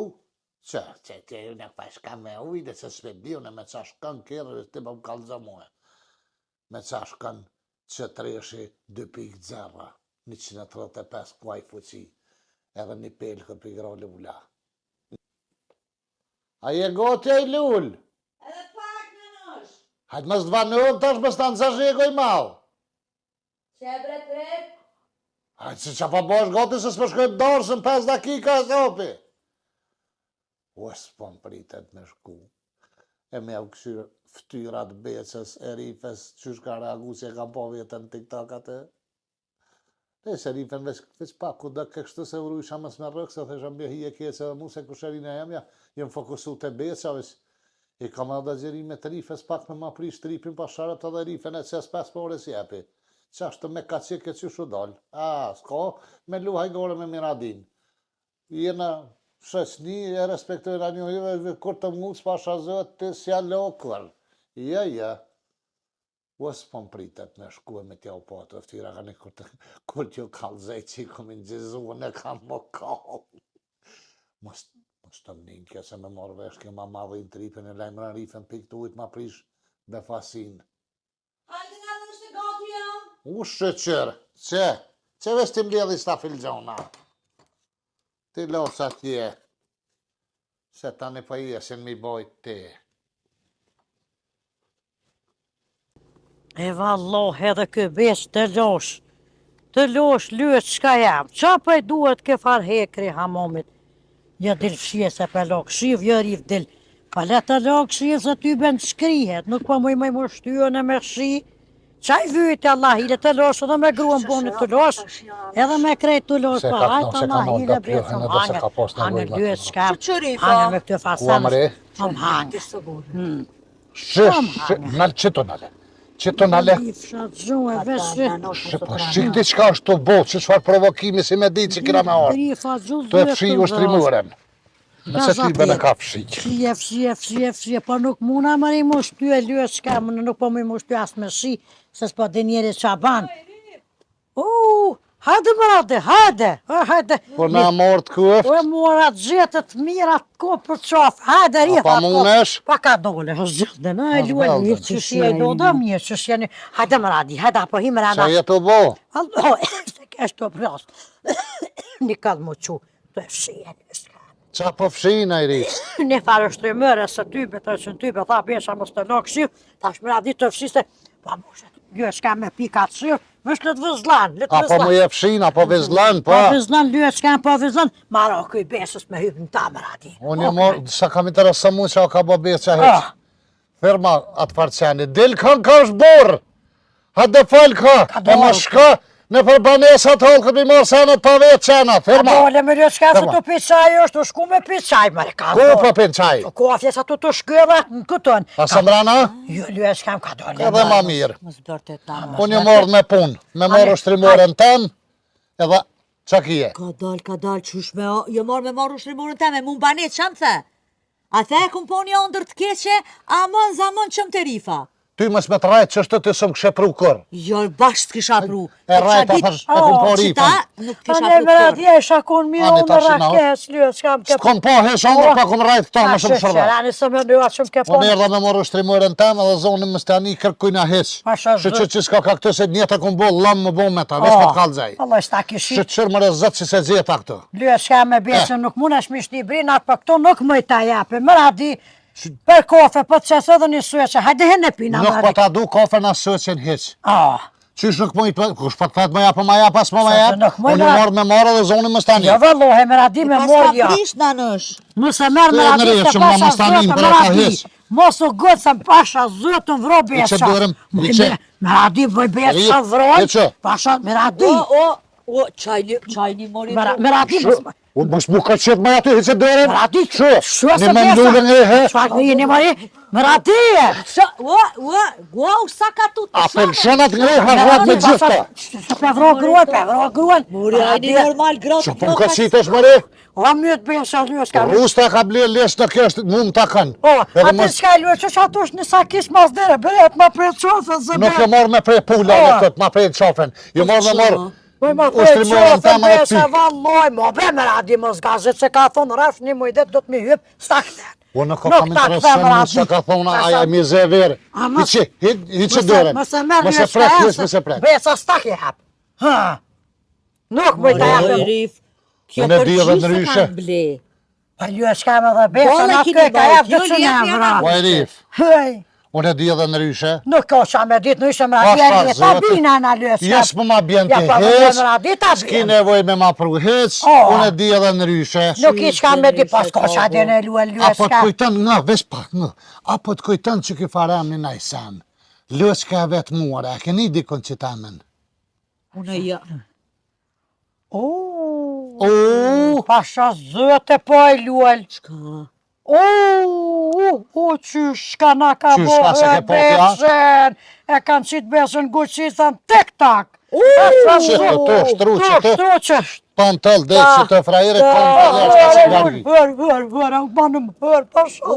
që të ju në pashka me ujde, se s'me diu në me qa shkan kjerë, të më kalëza muhe, me qa shkan që treshi 2.0, 135 kuaj fuqi, edhe një pelkë për i grolë vula. A je goti e i lull? Edhe pak në nosh. Hajtë më s'dvanëm, tash më s'tanë ca zhjegoj malë. Që e bre trep? Hajtë që pa bosh goti se s'pë shkojt dorë, së në 5 dakika e sopi. O, s'po më pritet me shku. E me u këshyrë ftyrat becës, e rifes, që shka reagu si e kam po vjetën TikTok atë. E se rifen veç pak, ku dhe kështu se vrujsha mës me rëkë, se thesha mbje hije kjece dhe mu se kusherin e jemja, jem fokusu të beqa, i kam edhe gjerime të rifes pak me ma prish tripin pa sharët edhe rifen e qes 5 pore s'jepi. Qashtë me ka qike që shu doll. A, s'ko, me lu hajgore me Miradin. Jena shësni, e respektojnë a njohive, kur të mundës pasha zët, të s'ja lokër. Ja. Uas po më pritet me shkue me tja u patë, e ftyra ka një kur t'ju kalzej që i komin gjizuën e kam më kallë. Mos të mnin kjo se me morë vesh kjo ma madhin tripin e lejmë në rifën pik të ujtë ma prish befasin. Hajde nga dhe shte gati jam. U shëqër, që vesh ti mbledhi sta filgjona. Ti los atje, se tani pa jesin mi bojt ti. E valloh edhe kë besh të losh lyet shka jam. Qa për duhet ke far hekri hamomit? Ja del fshie se për lok shiv, ja rif del. Pa le të lok shiv se ty ben shkrihet, nuk pa muj më shtyën e me shi. Qaj vyjtë Allah, hile të losh edhe me gruën bonit të losh, edhe me krejt të losh, pa hajtë Allah, hile bretëm hangë lyet shka, hangë me këtë fasanë, hangë. Shë, nalë qëto nale. Që të në le. Po shik ti qka është të botë, që çfarë provokimi si me di që kira me orë. Të e fshi ushtrimurën. Nëse ti bëne ka fshi. Fshie, po nuk muna më i mu shty e lyë shka, më nuk po më i mu shty as me shi, se s'po dhe njeri qa ban. Hajde brate, hajde. Po na morë të këft. O e mora gjetët mira të ko për qafë, hajde rrë. Pa munesh? Pa ka dole, është gjithë, në e luaj një që shi e do do mirë, që shi e një, hajde më radi, hajde apo hi më rada. Qa jetë o bo? Se kesh të pras, një kalë më qu, të e fshi e një shka. Qa po fshin a i ri? Një farë është të mërë, se type, të që në type, tha besha më së të lokë shi, ta është më radi të fshi se, pa më shetë, një shka me pika të shirë, Mësh le të vëzlan, Apo më je fshin, apo vëzlan, po. Po vëzlan, lyhet s'kam, po vëzlan. Maro këj besës me hypë në tamër ati. Unë e morë, sa kam interesë mu që o ka bo besë që heq. Ferma atë farqeni, del kanë ka është borë. Ha dhe falë ka, e më shka, në përbanesa të holë këmi marë sanët pa vetë qena, ferma. A dole me lyhet s'ka se të pi qaj është, u shku me pi qaj, mare ka. Ku po pin qaj? Ku afjes ato të shkyra në këton. A së mrana? Jo, lyhet s'kam ka dole. Edhe ma mirë. Unë Unë e morë me punë, me morë ushtrimorën tem, edhe qa kije? Ka dal, qysh me, jo morë me marrë ushtrimorën teme, mu mbanit, që më the? A the e kumpon një ndër të keqe, a mon zamon qëm të rifa. Ty mës me të rajtë që shtë të sëmë kështë pru kërë. Jo, bashkë t'kisha pru. E rajtë e kumpon rifën. Nuk t'kisha Ane pru me kërë. radhje isha kon mi Ani unë tash na rakes, lyhet s'kam ke. S'kom po hesh ondër pa kom rajtë këta më shumë shërba. Ani së me lyhet shumë ke po. Unë erdha me morë ushtrimorën tem edhe zonë më stani kërkujna heq. Shë që s'ka ka këtë se njëta kom bo, lamë më bo me ta, vesh për kalzaj. Allah s'ta kishi. Shë qërë më rezët që se gjeta këtë. Lyhet s'ka me besën, nuk munesh mi shti brinat, për këto nuk më i ta jape. Më radi, për kofe, për të qesë edhe një sueqe, hajde hen e pina Nuk po ta du kafe në sueqen heq. Qysh nuk më i të kush për të fatë më japë, më japë, as më japë. Unë morë me morë edhe zonë më stani. Jo vëllohe, më radi me morë ja. Pas ka prish në nësh. Mëse merë më radi se pasha zëtë më radi. Mos u gëtë se pasha zëtë në vro besha. Më radi vëj besha vroj, pasha më radi. O, qajni mori të. Më radi Mos mu ka qëtë më aty heqe dërën. Më radi Që? Shua se Një me mlullën e he. Shua se një mori, më radi Wow, sa ka tu të A pensionat ngre harrat me gjithta. Se pevro gruan. Muri, ajni normal gratë. Që pun ka qitesh mëri? O mytë besha lyhet s'ka. Rusta ka blie les në kështë mund të kanë. Atë s'ka lyhet që ato është në sakis mas dhere, bëret ma prej qofën se Nuk e morë me prej pula në këtë, ma prej qofën. Jo morë me morë. Poj ma prej qofën, besha valloj, ma be me radi më zgazet se ka thonë rafsh një mujdet do të mi hyp, s'ta këthen. Unë nuk kam interesën në që ka thonë aja mize verë. Hiqë dërën. Mëse merë Mëse lyhet prek, s'ka mëse prek. besa s'ta ki hap. Nuk më i ta japë. Unë e di edhe në ryshe. Pa lyhet s'ka me dhe besa, në atë ka japë dhe që një vra. Po e rif. Hëj. Unë e di edhe në ryshe. Nuk ka qa me ditë, në ishe më radje, ta bina në lyhet s'ka. Jesë më ma bjen të Ja, më radje, ta heq, s'ki bina. nevoj me ma pru heq, unë e di edhe në ryshe. Nuk i qka me di, pas ka qa dhe në lyhet Apo të s'ka. kujton nga, vesh pak nga, apo të kujton që ki farem një najsen. Lyhet s'ka vetë muare, a keni dikon që tamen. Unë ja. Pasha zëte po e luel. Qka? Qysh ka na ka Qysh bo ka se ke po t'ja? besën. E kanë qitë besën guqit, thënë tik-tak. Që të Truqë. Ton tëll dhe që të frajere, ton tëll dhe është që largi. Hër, u banëm hër, pasha,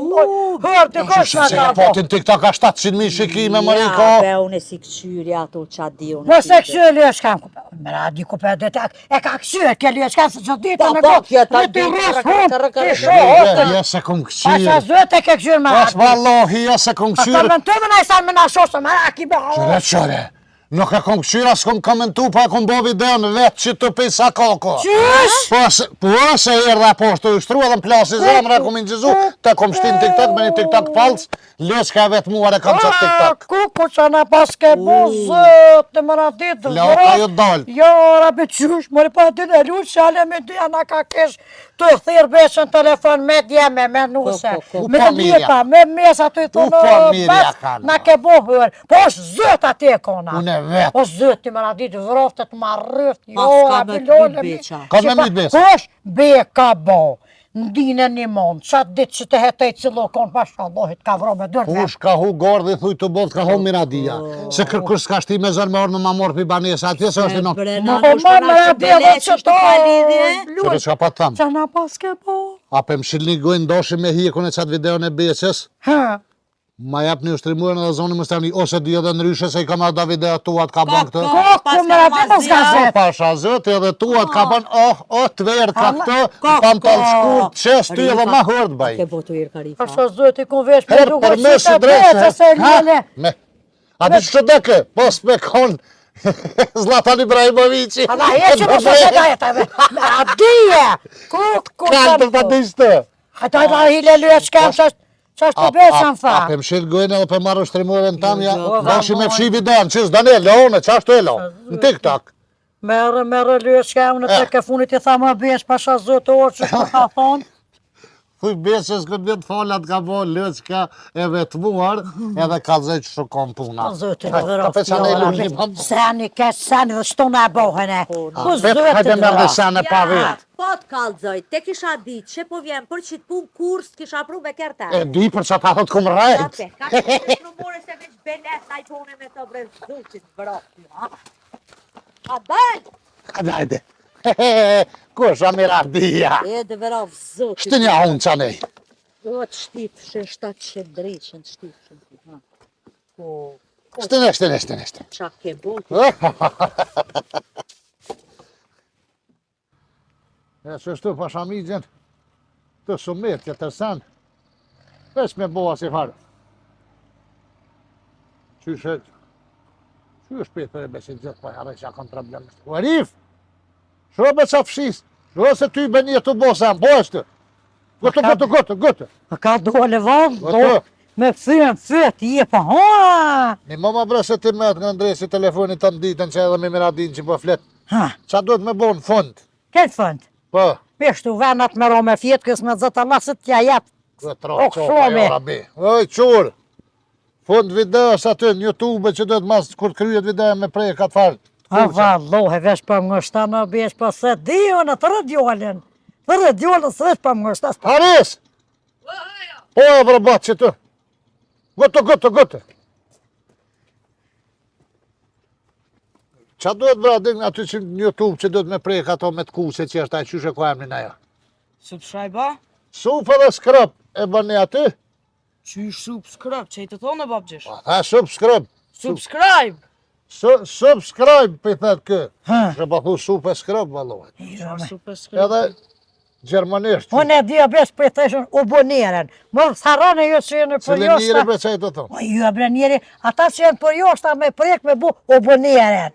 hër, të kosh nga Se ka ka bo. potin TikTok ka 700.000 shikime më Ja, riko. be, unë e si këqyri ato qa di unë. Nëse këqyri e shkam kupe, më radi kupe dhe tek, e ka këqyri, ke li e shkam se që dita Ta me po, kja ta në të di, rrës kërë, hun, kërë, të kërë, shohë, Ja se kom pasha këqyrë. zëte ke këqyri me Pas radi. vallohi, ja se kom Pa këqyrë. komentove na i sa me na shosë, me raki be Qëre qëre. Nuk e kom këqyra, s'kom komentu, pa e kom bo video në vetë që të pisa koko. Qysh? Po se erdha poshtë të ushtru edhe në plasi zemra kom ingjizu, të kom shtin TikTok me një TikTok falc, lës ka vetë muar e kam qatë TikTok. Kuku që na pas ke bu zëtë, më radit, Lota ju dal. Jo, rabi qysh, mëri pa ti në luqë, shale me dhja na ka kesh të thirë besën telefon me djeme, me nuse, me të djeta, me mesa të i thonë, bas, na ke bu hër, po është zëtë ati e kona. Unë e vetë. O zëtë, ti më radit, vroftet, ma rëft, jo, Pas ka me abilole, të beqa. Ka me mytë besë. Po është be ka bo. ndine një mund, qatë ditë që të hetej cilokon, mashallohit, ka vro me dërve. Kush ka hu gordë, thuj të botë ka hu Miradia. Se kërkush s'ka shti me zërë me orë me ma morë për banesa atje, se është i nuk. Brena, Po kush ma të na me që bjeve beleq që është të ka lidhje? Që të shka pa të thamë. Qa na pas ke po? Ape më shilni gojnë ndoshi me hikun e qatë videon e beqës, Ha, ma jep një ushtrimurën edhe zonë më stani, ose di edhe ndryshe se i ka marrë da video tuat ka bon këtë. ku me rabi mos Po gazet. pasha zëtë edhe tuat ka bon, të verë ka këtë, kam palë shkurt, qes ty edhe ma hërdë baj. Ke botu irë Karifa. Ashtë zëti ku vesh për Herë duke për që mesë të drejtë, betë se njële. A di që deke, pos me konë Zlatan Ibrahimovici. A da heqë më së të dajtëve. Me radije. Ku Kalë të pa dishtë. Hajtaj da hile lyet shkem që është të besën fa. A për më shilë gojnë edhe për marrë ushtrimurën tam, ja, Jo, doshi me fshi videon, qës Daniel, leone, qashtu e lo, në TikTok. Merë lyet shkem në të ke funit i tha më besh pasha zotë orë që shko ka thonë. Thuj besës këtë vjetë falat ka bo lëqka e vetëmuar, edhe ka zëjtë shukon puna. Zotë të vërë Ka peqa ne lullë një pëmë. Seni ke seni dhe shtona e bohen e. Ku zotë Hajde të me dhe vërë. sene pa vetë. Po të kalzoj, te kisha ditë që po vjen për që të pun kurs, t'kisha pru me kërta. E di për që ta thot kumë rajtë. Ka që në more se veç belet na i pone me të brezduqit vrokti, ha? A dal! Hajde. Kusha Miradia. E dhe verov zotit. Shtë një unë qa nej. O të shtifëshin, 700 drejqin të shtifëshin. Ha. Po, Shtë. qa ke botu. E që shtu pashamigjen, të sumet që tërsen, veç me boa si farë. Qyshe, që është petë e besin gjithë, po jarë që akon problem. O Arif, shrobe qa fshis, shrobe se ty be një të bosa, po është. Gëtë. A ka dole vëllë, Gotë. me fyën fyët, je pa ha. Një mama bre se ti metë nga ndresi telefonit të nditën që edhe me Miradin që po fletë. Ha, Qa duhet me bo në fund? këtë fënd. Po, Peshtu venat me ro me fjetë, kësë me zëtë Allah t'ja jetë. këtë O, roqo, pa shumë. jo rabi. Oj, qurë, fund videos aty në YouTube që duhet mas kur kryet video me prej ka të farë. A vallohe, vesh për më ngështa në besh, për se di unë të radiolin. Të radiolin së vesh për më ngështa. Haris! Po, e vërbat që të. Gëtë. Qa duhet bra din aty që në YouTube që duhet me prej ka to me të kuse që është a qyshe ko emrin ajo? Subscribe ba? Supë dhe skrëp e bëni aty? Qysh subscribe, që i të thonë babgjesh? Ha, subscribe. Subscribe! Subscribe për i thëtë kë. Ha. Që pa thu supë e skrëp, valohet. Subscribe. Edhe gjermanisht. Unë e dhja besh për të ishën uboniren. Më tharane jo që jenë për Cile njëri joshta. bre që i të thonë? O ju e bre njeri, ata që jenë për joshta me prek me bu uboniren.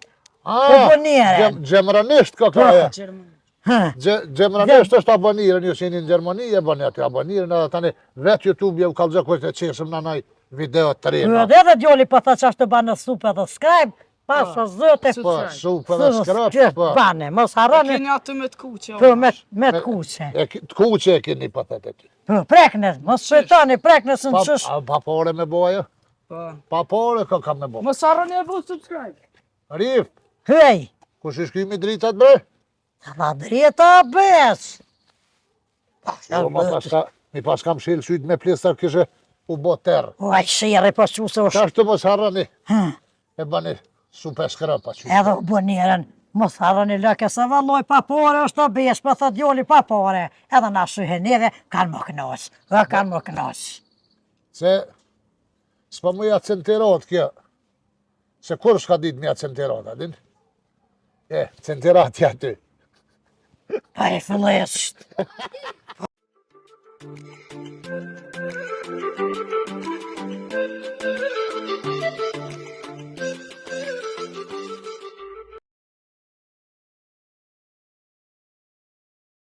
Aboniren. Gjemranisht ka ka e. Gjerman. Ha. Gjemranisht është aboniren, ju që jeni në Gjermani, e bëni aty aboniren, edhe tani vetë YouTube ju kalëzë kështë e qesëm në naj video të Ju rina. edhe dhe djoli për ta që është të banë supë dhe skrajbë, pasë zëte Po, supë dhe skrap, po. Bane, mos E harroni keni aty me të kuqe. për me të kuqe. Të kuqe e keni për të ty. Për preknes, mos shëtani preknes në qësh. Pa pore me bo ajo? Po. Pa pore ka me bo. Mos harroni e bu subscribe. Rif, Hej, kush i shkymi dritat bre? la drita bes. Mi pas kam shilë sytë me plistar kështë u bo terë. Uaj, shire po që se është. Qashtu mos harrani, e bani supë e skrapa që. Edhe u boniren, mos harroni lëke se valloj pa pore është të besh, për thë djoli pa pore. Edhe na shyhe neve, kanë më kënos. Kanë më kënos. Se s'pa mu ja centerot kjo. Se kur s'ka dit mja centerot, adin? Centerat ja ty. Pa e fillesht.